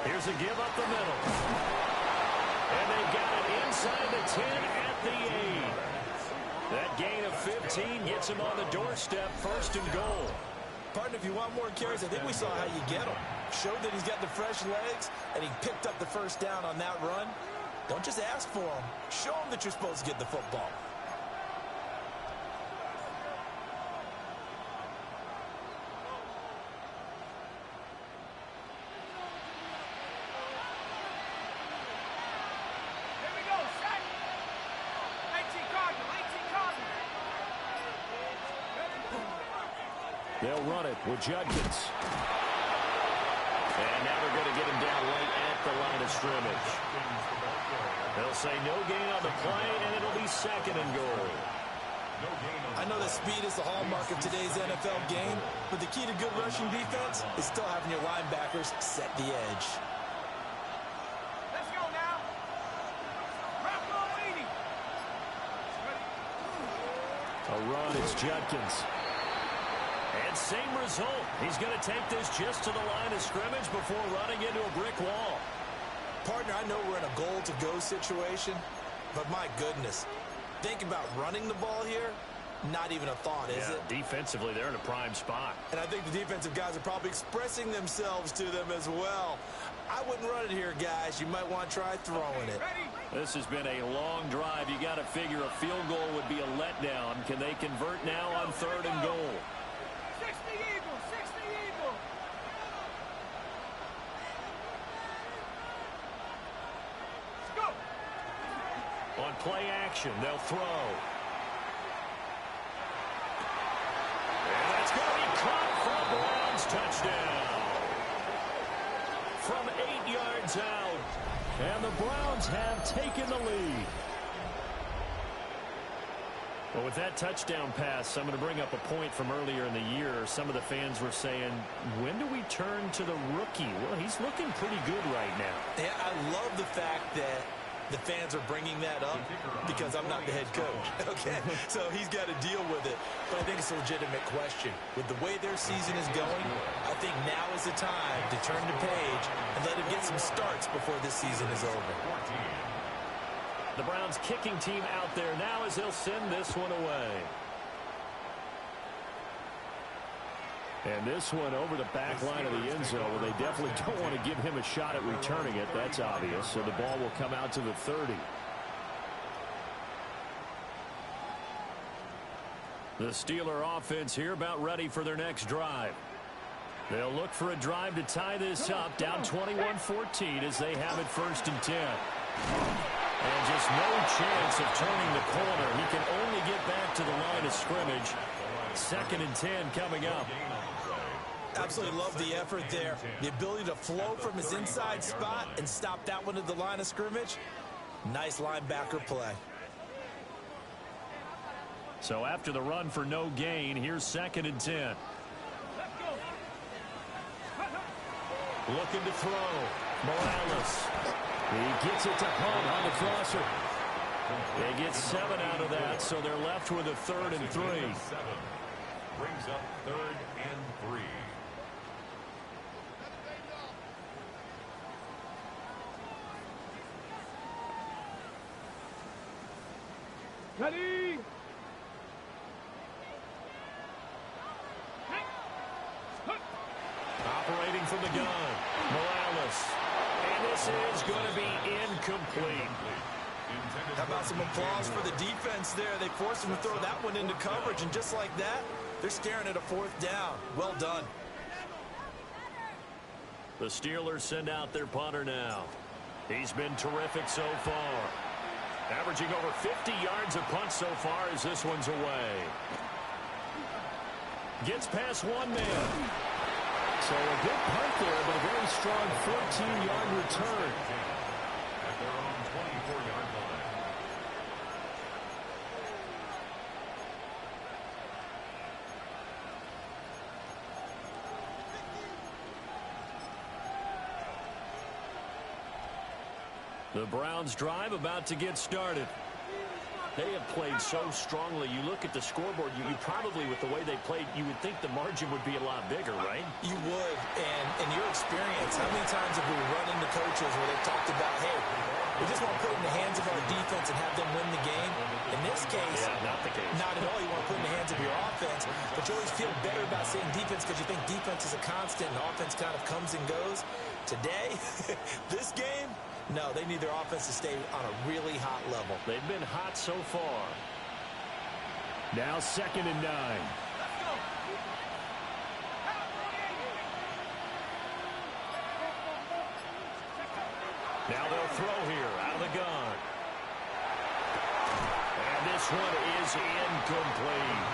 Here's a give up the middle. And they got it inside the 10 at the 8. That gain of 15 gets him on the doorstep, 1st and goal. Partner, if you want more carries, I think we saw how you get him. Showed that he's got the fresh legs, and he picked up the first down on that run. Don't just ask for him. Show him that you're supposed to get the football. They'll run it with Judkins. And now they're going to get him down right at the line of scrimmage. They'll say no gain on the play, and it'll be 2nd and goal. I know that speed is the hallmark of today's NFL game, but the key to good rushing defense is still having your linebackers set the edge. Let's go now. A run, it's Judkins. And same result. He's going to take this just to the line of scrimmage before running into a brick wall. Partner, I know we're in a goal-to-go situation, but my goodness, think about running the ball here. Not even a thought, is it? Defensively, they're in a prime spot. And I think the defensive guys are probably expressing themselves to them as well. I wouldn't run it here, guys. You might want to try throwing it. This has been a long drive. You got to figure a field goal would be a letdown. Can they convert now on 3rd and goal? 60 Eagles, 60 Eagles. Let's go. On play action, they'll throw. And that's going to be caught for a Browns touchdown. From 8 yards out. And the Browns have taken the lead. Well, with that touchdown pass, I'm going to bring up a point from earlier in the year. Some of the fans were saying, when do we turn to the rookie? Well, he's looking pretty good right now. Yeah, I love the fact that the fans are bringing that up because I'm not the head coach, okay? So he's got to deal with it. But I think it's a legitimate question. With the way their season is going, I think now is the time to turn the page and let him get some starts before this season is over. The Browns kicking team out there now as they'll send this one away. And this one over the back line of the end zone. Well, they definitely don't want to give him a shot at returning it. That's obvious. So the ball will come out to the 30. The Steeler offense here about ready for their next drive. They'll look for a drive to tie this up, down 21-14 as they have it 1st and 10. And just has no chance of turning the corner. He can only get back to the line of scrimmage. 2nd and 10 coming up. Absolutely love the effort there. The ability to flow from his inside spot and stop that one at the line of scrimmage. Nice linebacker play. So after the run for no gain, here's 2nd and 10. Looking to throw. Morales. He gets it to Hunt on the crosser. They get 7 out of that, so they're left with a 3rd and 3. Brings up 3rd and 3. Ready? Operating from the gun. Morales. And this is going to be incomplete. How about some applause for the defense there? They forced him to throw that one into coverage, and just like that, they're staring at a 4th down. Well done. The Steelers send out their punter now. He's been terrific so far. Averaging over 50 yards a punt so far as this one's away. Gets past one man. So a good punt there, but a very strong 14-yard return. At their own 24-yard line. The Browns drive about to get started. They have played so strongly. You look at the scoreboard, you probably, with the way they played, you would think the margin would be a lot bigger, right? You would, and in your experience, how many times have we run into coaches where they've talked about, hey, we just want to put it in the hands of our defense and have them win the game? In this case, not the case. Not at all. You want to put it in the hands of your offense, but you always feel better about saying defense because you think defense is a constant and offense kind of comes and goes. Today, this game, no, they need their offense to stay on a really hot level. They've been hot so far. Now 2nd and 9. Now they'll throw here out of the gun. And this one is incomplete.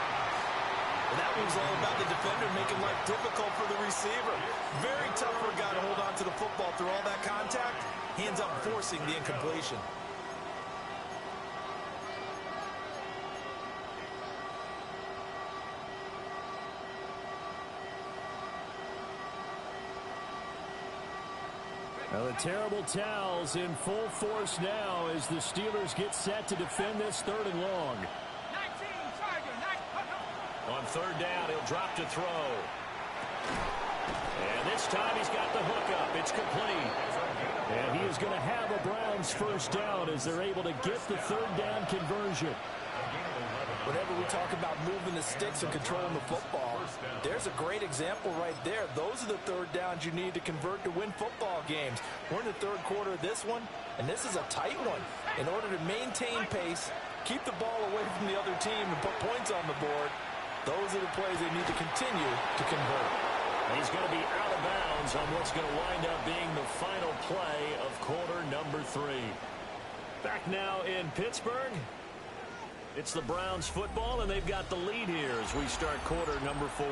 And that one's all about the defender making life difficult for the receiver. Very tough for a guy to hold on to the football through all that contact. He ends up forcing the incompletion. Now the terrible towels in full force now as the Steelers get set to defend this 3rd and long. 19, Tiger, 19. On 3rd down, he'll drop to throw. And this time he's got the hook up. It's complete. And he is going to have a Browns 1st down as they're able to get the 3rd down conversion. Whenever we talk about moving the sticks and controlling the football, there's a great example right there. Those are the 3rd downs you need to convert to win football games. We're in the 3rd quarter of this one, and this is a tight one. In order to maintain pace, keep the ball away from the other team, and put points on the board, those are the plays they need to continue to convert. He's going to be out of bounds on what's going to wind up being the final play of quarter number 3. Back now in Pittsburgh. It's the Browns football, and they've got the lead here as we start quarter number 4.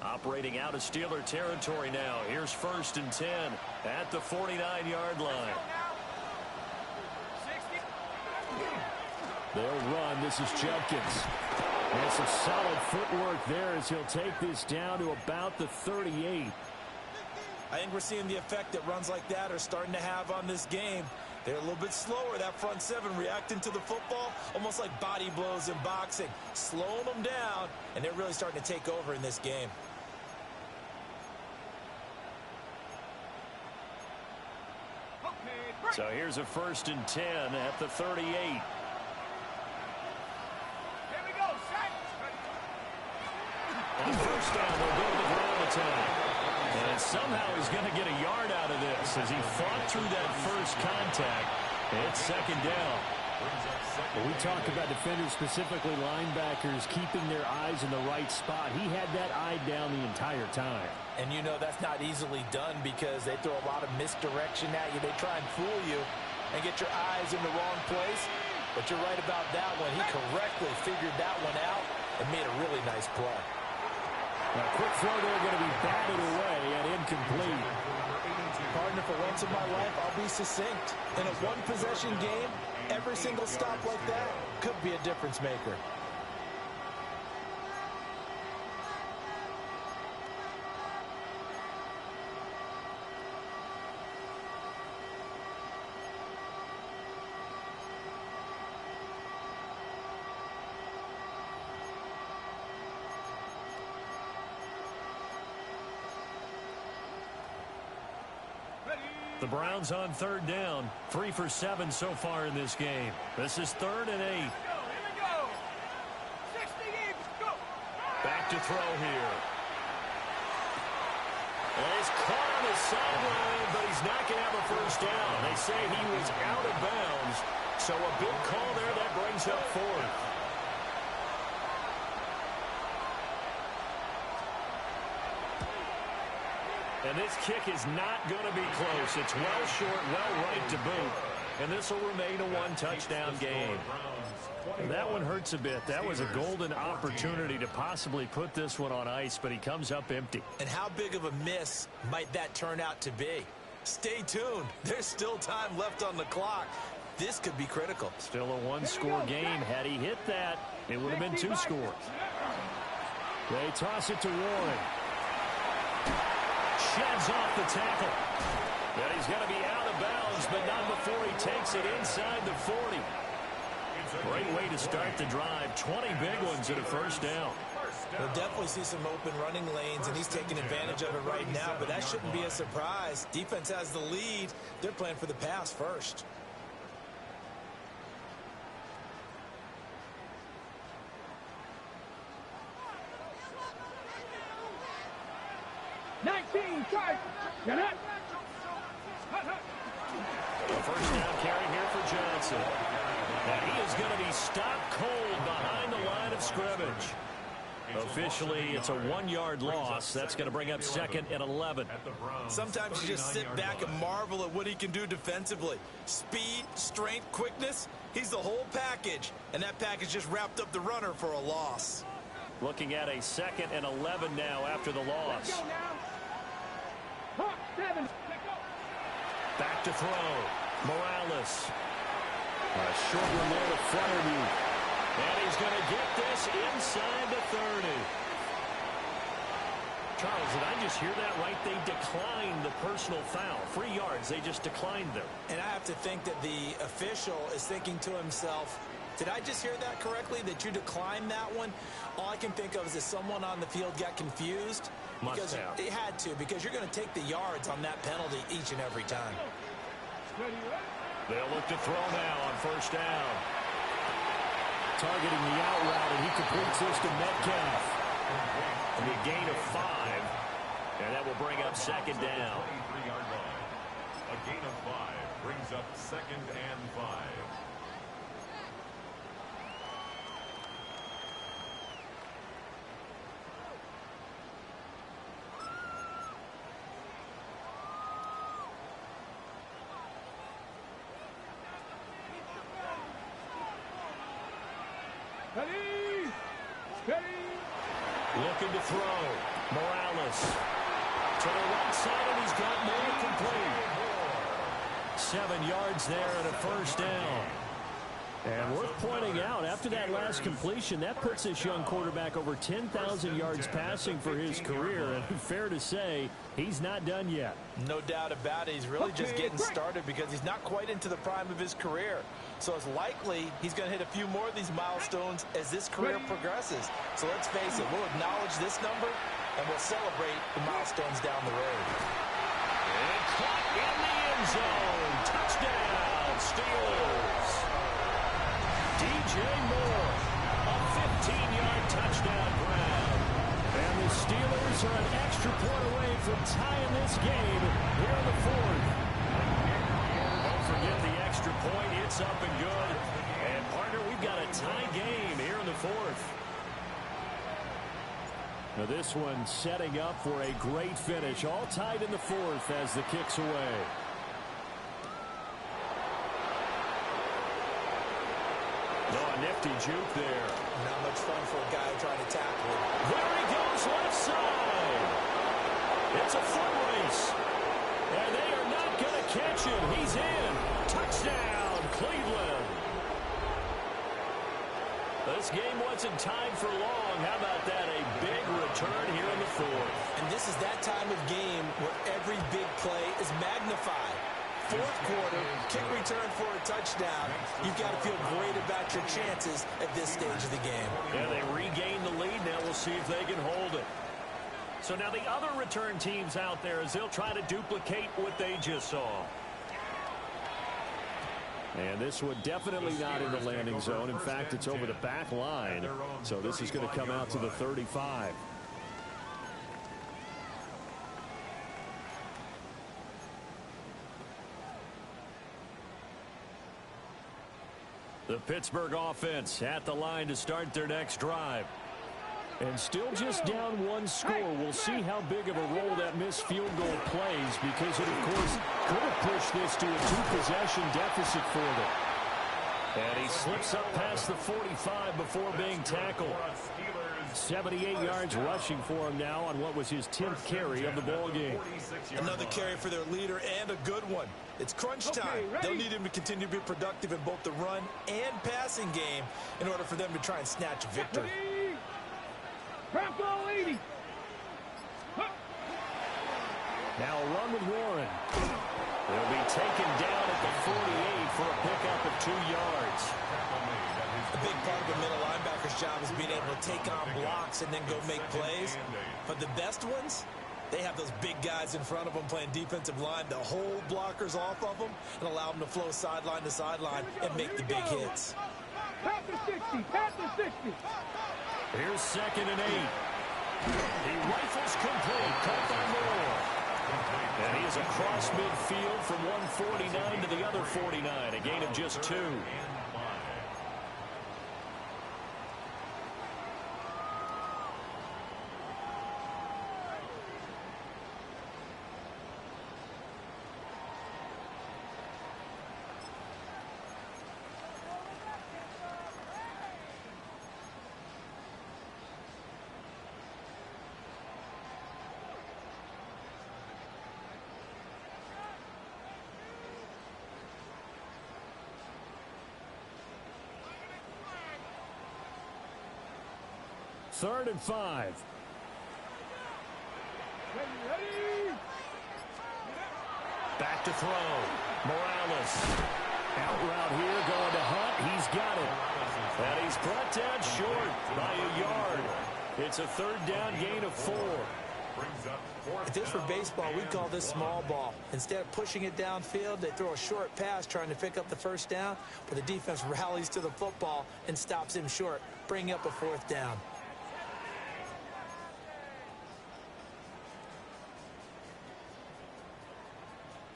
Operating out of Steeler territory now. Here's 1st and 10 at the 49-yard line. They'll run. This is Judkins. And some solid footwork there as he'll take this down to about the 38. I think we're seeing the effect that runs like that are starting to have on this game. They're a little bit slower, that front 7, reacting to the football, almost like body blows in boxing, slowing them down, and they're really starting to take over in this game. So here's a 1st and 10 at the 38. On 1st down, they'll go to the ground attack. And somehow he's going to get a yard out of this as he fought through that first contact. It's 2nd down. When we talk about defenders, specifically linebackers, keeping their eyes in the right spot, he had that eye down the entire time. And you know that's not easily done because they throw a lot of misdirection at you. They try and fool you and get your eyes in the wrong place. But you're right about that one. He correctly figured that one out and made a really nice play. Now, quick throw there, going to be batted away and incomplete. Partner, for once in my life, I'll be succinct. In a one-possession game, every single stop like that could be a difference maker. The Browns on third down. 3 for 7 so far in this game. This is 3rd and 8. Here we go. 60 games. Go. Back to throw here. And he's caught on the sideline, but he's not going to have a first down. They say he was out of bounds. So a big call there that brings up 4th. And this kick is not going to be close. It's well short, well right to boot. And this will remain a one-touchdown game. And that one hurts a bit. That was a golden opportunity to possibly put this one on ice, but he comes up empty. And how big of a miss might that turn out to be? Stay tuned. There's still time left on the clock. This could be critical. Still a one-score game. Had he hit that, it would have been 2 scores. They toss it to Warren. Sheds off the tackle. And he's going to be out of bounds, but not before he takes it inside the 40. Great way to start the drive. 20 big ones at a first down. We'll definitely see some open running lanes, and he's taking advantage of it right now, but that shouldn't be a surprise. Defense has the lead. They're playing for the pass first. Get it. A first down carry here for Johnson. And he is going to be stopped cold behind the line of scrimmage. Officially, it's a 1-yard loss. That's going to bring up 2nd and 11. Sometimes you just sit back and marvel at what he can do defensively. Speed, strength, quickness. He's the whole package. And that package just wrapped up the runner for a loss. Looking at a 2nd and 11 now after the loss. Back to throw. Morales. A short one there to Fryermuth. And he's going to get this inside the 30. Charles, did I just hear that right? They declined the personal foul. 3 yards. They just declined them. And I have to think that the official is thinking to himself, did I just hear that correctly, that you declined that one? All I can think of is that someone on the field got confused. Must have. It had to, because you're going to take the yards on that penalty each and every time. They'll look to throw now on first down. Targeting the out route, and he completes this to Metcalf. And a gain of 5. And that will bring up 2nd down. A gain of 5 brings up 2nd and 5. Looking to throw. Morales to the right side, and he's got more complete. 7 yards there and a first down. And worth pointing out, after that last completion, that puts this young quarterback over 10,000 yards passing for his career. And fair to say, he's not done yet. No doubt about it. He's really just getting started because he's not quite into the prime of his career. So it's likely he's going to hit a few more of these milestones as this career progresses. So let's face it, we'll acknowledge this number and we'll celebrate the milestones down the road. And caught in the end zone. Touchdown, Steelers. DJ Moore, a 15-yard touchdown grab. And the Steelers are an extra point away from tying this game here in the 4th. Don't forget the extra point. It's up and good. got a tie game here in the fourth. Now this one setting up for a great finish. All tied in the fourth as the kick's away. Oh, a nifty juke there. Not much fun for a guy trying to tackle him. There he goes, left side. It's a foot race. And they are not going to catch him. He's in. Touchdown, Cleveland. This game wasn't tied for long. How about that? A big return here in the fourth. And this is that time of game where every big play is magnified. Fourth quarter, kick return for a touchdown. You've got to feel great about your chances at this stage of the game. Yeah, they regain the lead. Now we'll see if they can hold it. So now the other return teams out there as they'll try to duplicate what they just saw. And this one definitely not in the landing zone. In fact, it's over the back line. So this is going to come out to the 35. The Pittsburgh offense at the line to start their next drive. And still just down one score. We'll see how big of a role that missed field goal plays, because it, of course, could have pushed this to a two-possession deficit for them. And he slips up past the 45 before being tackled. 78 yards rushing for him now on what was his 10th carry of the ball game. Another carry for their leader, and a good one. It's crunch time. They'll need him to continue to be productive in both the run and passing game in order for them to try and snatch a victory. Now a run with Warren. They'll be taken down at the 48 for a pickup of 2 yards. A big part of the middle linebacker's job is being able to take on blocks and then go make plays. But the best ones, they have those big guys in front of them playing defensive line to hold blockers off of them and allow them to flow sideline to sideline and make the big hits. Pass the 60, pass the 60. Here's 2nd and 8. He rifles complete, caught by Moore. And he is across midfield from 149 to the other 49, a gain of just 2. Third and 5. Back to throw. Morales. Out route here, going to Hunt. He's got it. And he's brought down short by a yard. It's a 3rd down gain of 4. If this were baseball, we'd call this small ball. Instead of pushing it downfield, they throw a short pass trying to pick up the 1st down, but the defense rallies to the football and stops him short, bringing up a 4th down.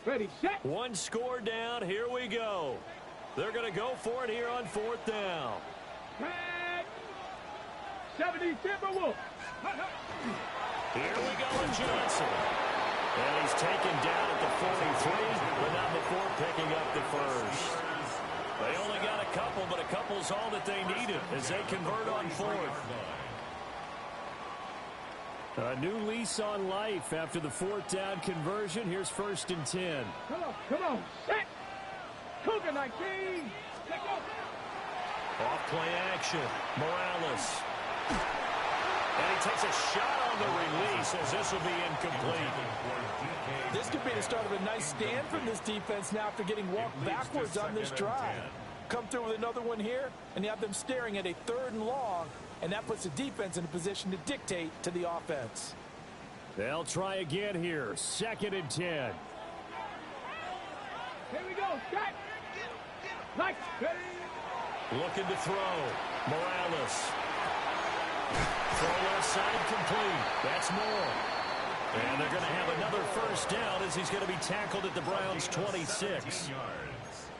Ready, set. 1 score down. Here we go. They're going to go for it here on 4th down. 70 Timberwolves. Here we go with Johnson. And he's taken down at the 43, but not before picking up the 1st. They only got a couple, but a couple's all that they needed as they convert on 4th. A new lease on life after the 4th down conversion. Here's 1st and 10. Come on, set. Cougar 19. Let's go. Off play action. Morales. And he takes a shot on the release as this will be incomplete. This could be the start of a nice stand from this defense now after getting walked backwards on this drive. Come through with another one here, and you have them staring at a 3rd and long, and that puts the defense in a position to dictate to the offense. They'll try again here. 2nd and 10. Here we go, set. Nice. Looking to throw. Morales. Throw left side complete. That's Moore. And they're going to have another 1st down as he's going to be tackled at the Browns' 26.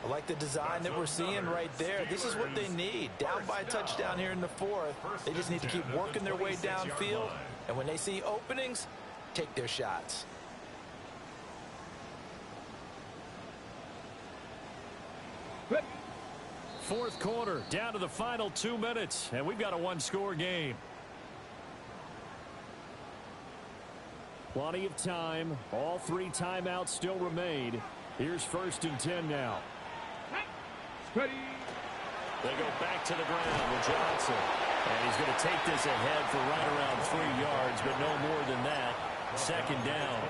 I like the design that we're seeing right there. This is what they need. Down by a touchdown here in the fourth. They just need to keep working their way downfield. And when they see openings, take their shots. Fourth quarter, down to the final 2 minutes, and we've got a one-score game. Plenty of time. All 3 timeouts still remain. Here's 1st and 10 now. Ready. They go back to the ground with Johnson. And he's going to take this ahead for right around 3 yards, but no more than that. 2nd down.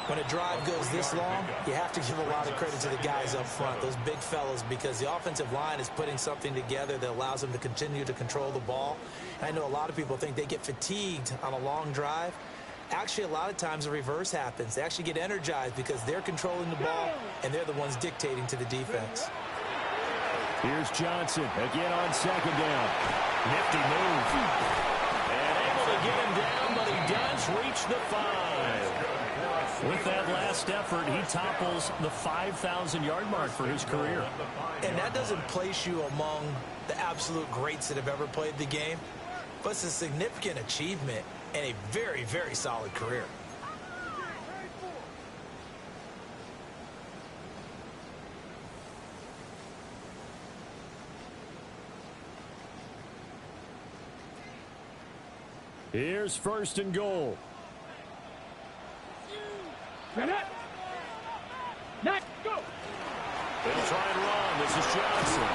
When a drive goes this long, you have to give a lot of credit to the guys up front, those big fellas, because the offensive line is putting something together that allows them to continue to control the ball. And I know a lot of people think they get fatigued on a long drive. Actually, a lot of times the reverse happens. They actually get energized because they're controlling the ball, and they're the ones dictating to the defense. Here's Johnson again on 2nd down. Nifty move. And able to get him down, but he does reach the 5. With that last effort, he topples the 5,000-yard mark for his career. And that doesn't place you among the absolute greats that have ever played the game, but it's a significant achievement and a very, very solid career. Here's 1st and goal. Go. They'll try and run. This is Johnson.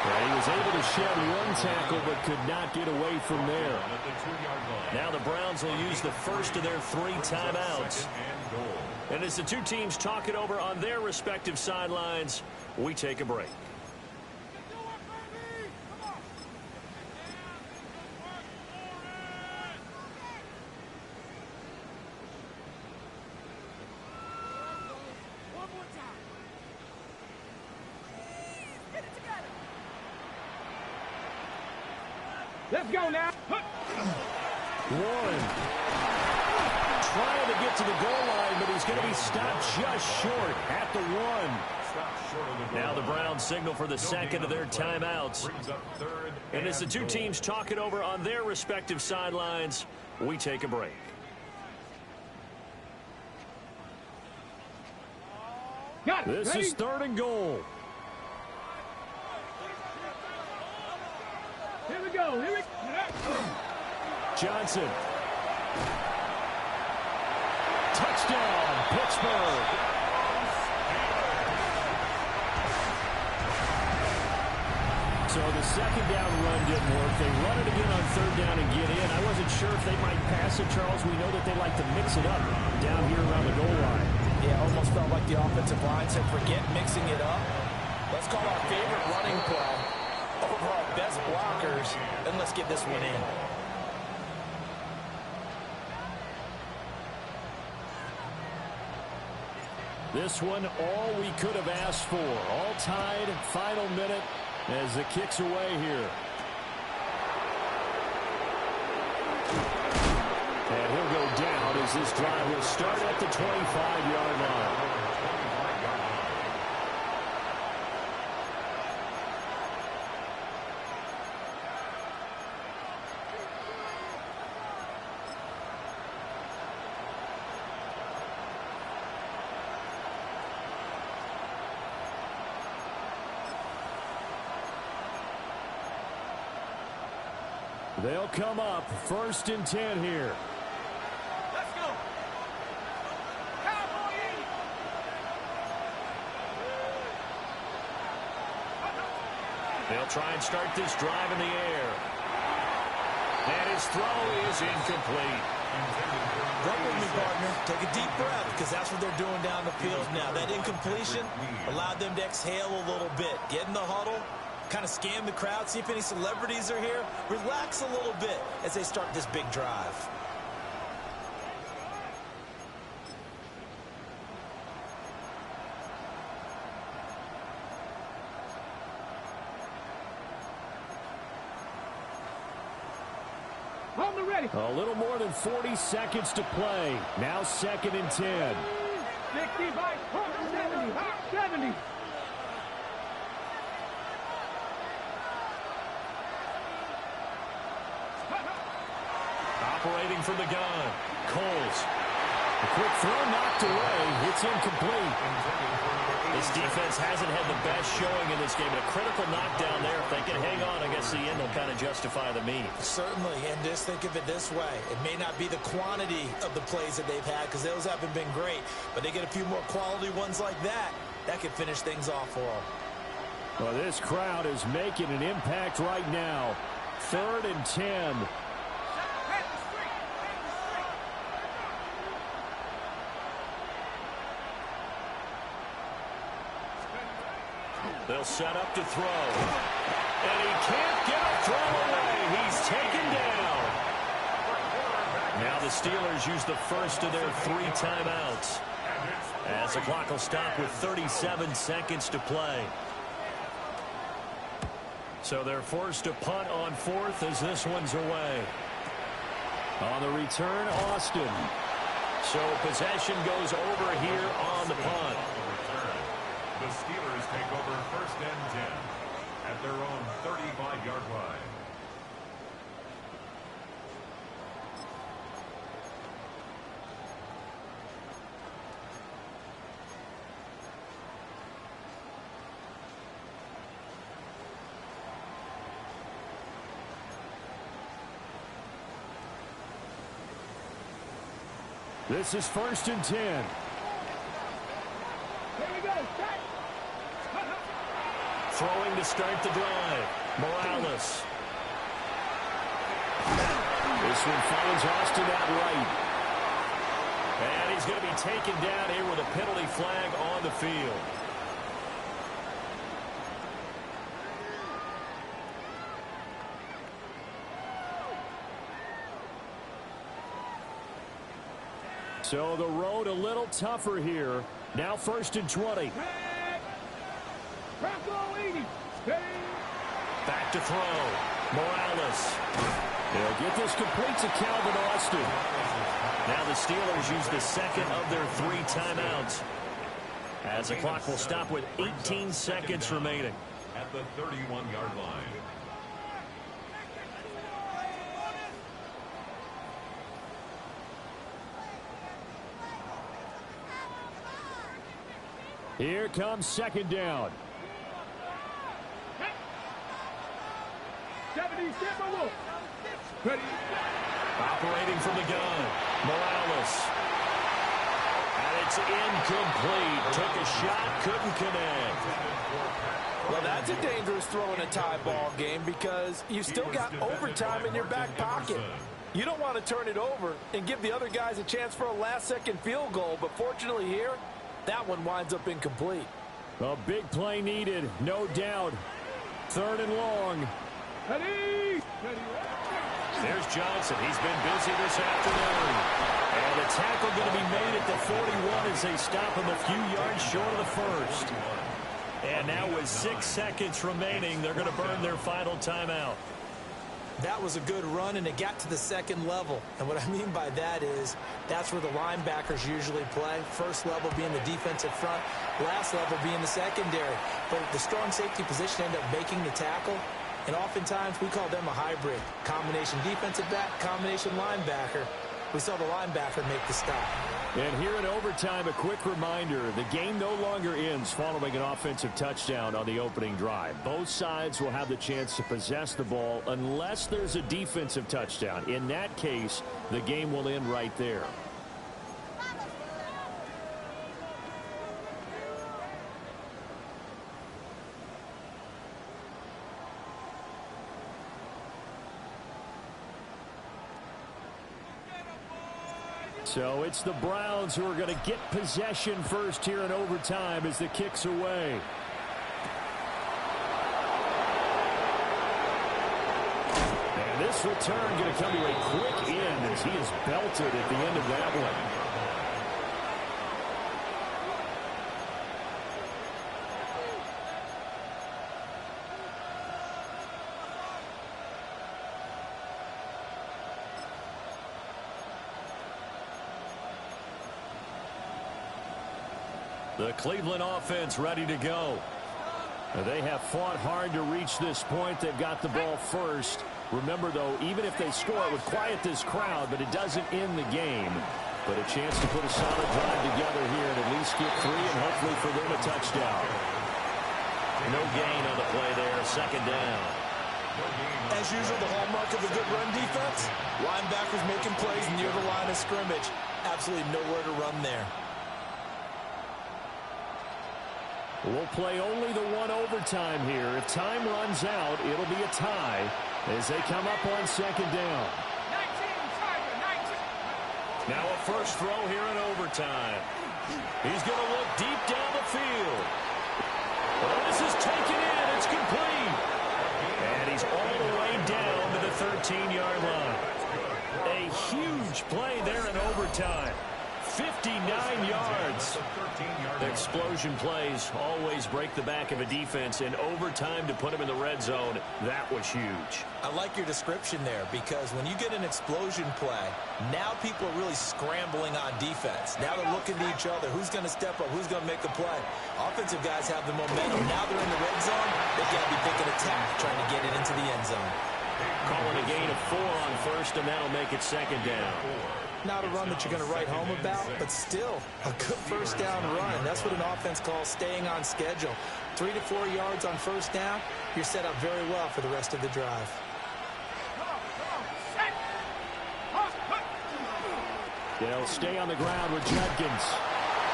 And he was able to shed 1 tackle but could not get away from there. Now the Browns will use the first of their 3 timeouts. And as the 2 teams talk it over on their respective sidelines, we take a break. Let's go now. Warren trying to get to the goal line, but he's going to be stopped just short at the 1. Now the Browns signal for the 2nd of their timeouts. And as the 2 teams talk it over on their respective sidelines, we take a break. This is 3rd and goal. Here we go. Here we go. Johnson. Touchdown, Pittsburgh. So the 2nd down run didn't work. They run it again on 3rd down and get in. I wasn't sure if they might pass it, Charles. We know that they like to mix it up down here around the goal line. Yeah, almost felt like the offensive line said, forget mixing it up. Let's call our favorite running play over our best blockers, and let's get this one in. This one, all we could have asked for. All tied, final minute as the kick's away here. And he'll go down as this drive will start at the 25-yard line. They'll come up 1st and 10 here. Let's go. Cowboy in. They'll try and start this drive in the air. And his throw is incomplete. Run with me, partner. Take a deep breath, because that's what they're doing down the field now. That incompletion allowed them to exhale a little bit. Get in the huddle. Kind of scan the crowd, see if any celebrities are here. Relax a little bit as they start this big drive. On the ready. A little more than 40 seconds to play. Now 2nd and 10. 60 by 70. 70. Operating from the gun, Coles. A quick throw knocked away. It's incomplete. This defense hasn't had the best showing in this game. A critical knockdown there. If they can hang on, I guess the end will kind of justify the means. Certainly, and just think of it this way. It may not be the quantity of the plays that they've had because those haven't been great, but they get a few more quality ones like that. That could finish things off for them. Well, this crowd is making an impact right now. 3rd and 10. They'll set up to throw. And he can't get a throw away. He's taken down. Now the Steelers use the first of their 3 timeouts, as the clock will stop with 37 seconds to play. So they're forced to punt on 4th as this one's away. On the return, Austin. So possession goes over here on the punt. The Steelers take over 1st and 10 at their own 35-yard line. This is 1st and 10. Throwing to start the drive. Morales. This one finds Austin out right. And he's going to be taken down here with a penalty flag on the field. So the road a little tougher here. Now 1st and 20. Back to throw. Morales. They'll get this complete to Calvin Austin. Now the Steelers use the second of their 3 timeouts, as the clock will stop with 18 seconds remaining. At the 31-yard line. Here comes 2nd down. Operating from the gun, Morales. And it's incomplete. Took a shot, couldn't connect. Well, that's a dangerous throw in a tie ball game because you still got overtime in your back pocket. You don't want to turn it over and give the other guys a chance for a last-second field goal, but fortunately here, that one winds up incomplete. A big play needed, no doubt. 3rd and long. There's Johnson. He's been busy this afternoon. And the tackle going to be made at the 41 as they stop him a few yards short of the first. And now with 6 seconds remaining, they're going to burn their final timeout. That was a good run, and it got to the 2nd level. And what I mean by that is that's where the linebackers usually play. First level being the defensive front, last level being the secondary. But the strong safety position ended up making the tackle, and oftentimes we call them a hybrid. Combination defensive back, combination linebacker. We saw the linebacker make the stop. And here in overtime, a quick reminder, the game no longer ends following an offensive touchdown on the opening drive. Both sides will have the chance to possess the ball unless there's a defensive touchdown. In that case, the game will end right there. So it's the Browns who are going to get possession first here in overtime as the kick's away. And this return going to come to a quick end as he is belted at the end of that one. The Cleveland offense ready to go. They have fought hard to reach this point. They've got the ball first. Remember, though, even if they score, it would quiet this crowd, but it doesn't end the game. But a chance to put a solid drive together here and at least get 3 and hopefully for them a touchdown. No gain on the play there. Second down. As usual, the hallmark of a good run defense, linebackers making plays near the line of scrimmage. Absolutely nowhere to run there. We'll play only the one overtime here. If time runs out, it'll be a tie as they come up on second down. 19, Tiger, 19. Now a first throw here in overtime. He's going to look deep down the field. Well, this is taken in. It's complete. And he's all the way down to the 13-yard line. A huge play there in overtime. 59 yards. Explosion plays always break the back of a defense, and overtime to put him in the red zone, that was huge. I like your description there, because when you get an explosion play, now people are really scrambling on defense. Now they're looking to each other. Who's going to step up? Who's going to make a play? Offensive guys have the momentum. Now they're in the red zone. They've got to be thinking attack, trying to get it into the end zone. Calling a gain of 4 on first, and that'll make it second down. Not a run that you're going to write home about, but still a good first down run. That's what an offense calls staying on schedule. 3 to 4 yards on first down, you're set up very well for the rest of the drive. They'll stay on the ground with Judkins.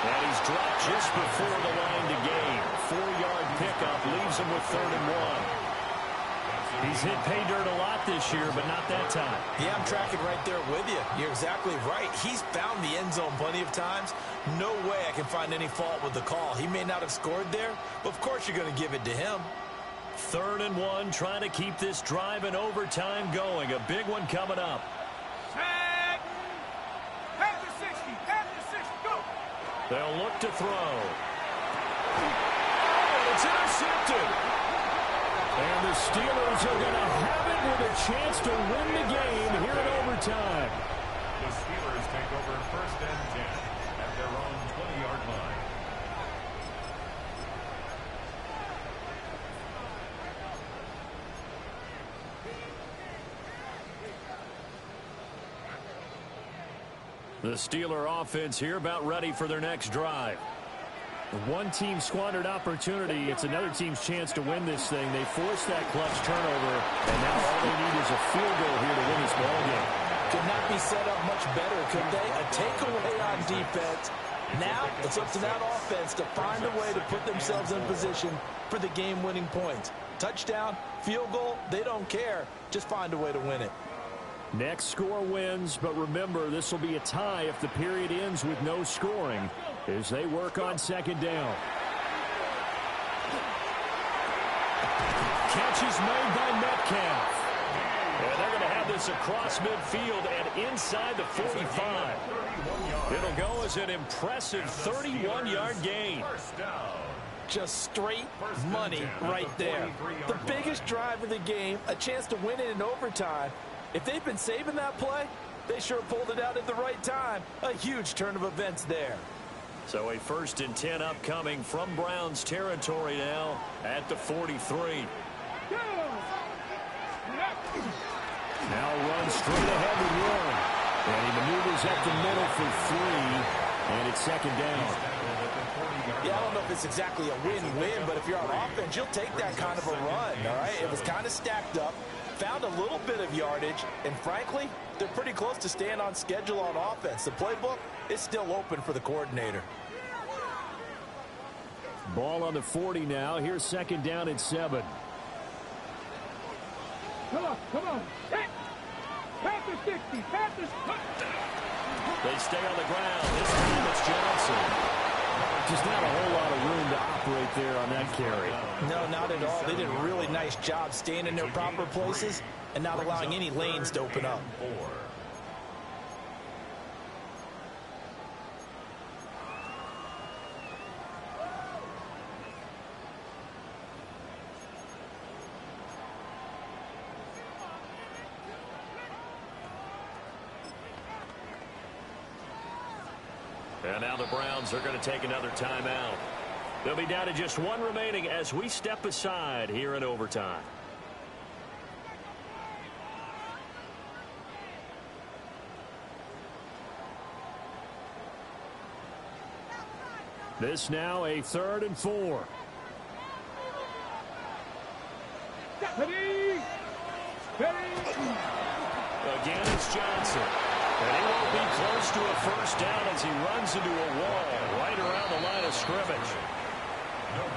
And he's dropped just before the line to gain. 4-yard pickup leaves him with 3rd and 1. He's hit pay dirt a lot this year, but not that time. Yeah, I'm tracking right there with you. You're exactly right. He's found the end zone plenty of times. No way I can find any fault with the call. He may not have scored there, but of course you're going to give it to him. 3rd and 1, trying to keep this drive in overtime going. A big one coming up. Set. Pass the 60. Pass the 60. Go. They'll look to throw. Oh, it's intercepted. And the Steelers are going to have it with a chance to win the game here in overtime. The Steelers take over 1st and 10 at their own 20-yard line. The Steeler offense here about ready for their next drive. One team squandered opportunity. It's another team's chance to win this thing. They forced that clutch turnover, and now all they need is a field goal here to win this ball game. Could not be set up much better, could they? A takeaway on defense. Now it's up to that offense to find a way to put themselves in position for the game-winning points. Touchdown, field goal, they don't care. Just find a way to win it. Next score wins, but remember, this will be a tie if the period ends with no scoring as they work on second down. Catch is made by Metcalf. And they're going to have this across midfield and inside the 45. It'll go as an impressive 31-yard gain. Just straight money right there. The biggest drive of the game, a chance to win it in overtime. If they've been saving that play, they sure pulled it out at the right time. A huge turn of events there. So a 1st and 10 upcoming from Browns territory now at the 43. Now runs straight ahead with Warren. And he maneuvers up the middle for 3. And it's second down. Yeah, I don't know if it's exactly a win-win, but if you're on offense, you'll take that kind of a run, all right? It was kind of stacked up. Found a little bit of yardage, and frankly, they're pretty close to staying on schedule on offense. The playbook is still open for the coordinator. Ball on the 40 now. Here's second down and 7. Come on. Pass the 60. Pass the 60. They stay on the ground. This time it's Johnson. Just not a whole lot of room to operate there on that carry. No, not at all. They did a really nice job staying in their proper places and not allowing any lanes to open up. And now the Browns are going to take another timeout. They'll be down to just one remaining as we step aside here in overtime. This now a 3rd and 4. Again, it's Johnson. And he won't be close to a first down as he runs into a wall right around the line of scrimmage.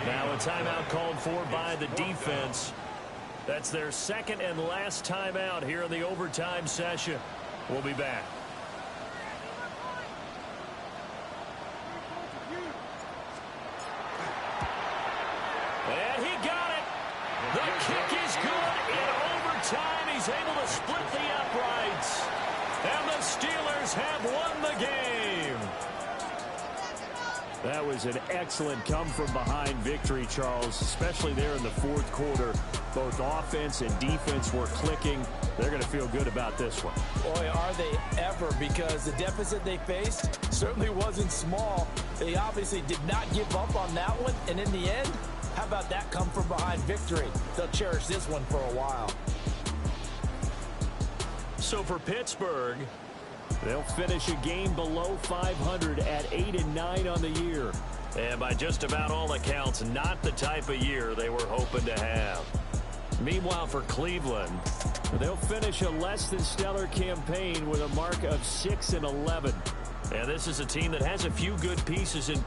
Now a timeout called for by the defense. That's their second and last timeout here in the overtime session. We'll be back. And he got it. The kick is good in overtime. He's able to split the uprights. And the Steelers have won the game. That was an excellent come-from-behind victory, Charles, especially there in the fourth quarter. Both offense and defense were clicking. They're going to feel good about this one. Boy, are they ever, because the deficit they faced certainly wasn't small. They obviously did not give up on that one, and in the end, how about that come-from-behind victory? They'll cherish this one for a while. So for Pittsburgh, they'll finish a game below 500 at 8-9 on the year. And by just about all accounts, not the type of year they were hoping to have. Meanwhile, for Cleveland, they'll finish a less than stellar campaign with a mark of 6-11. And this is a team that has a few good pieces in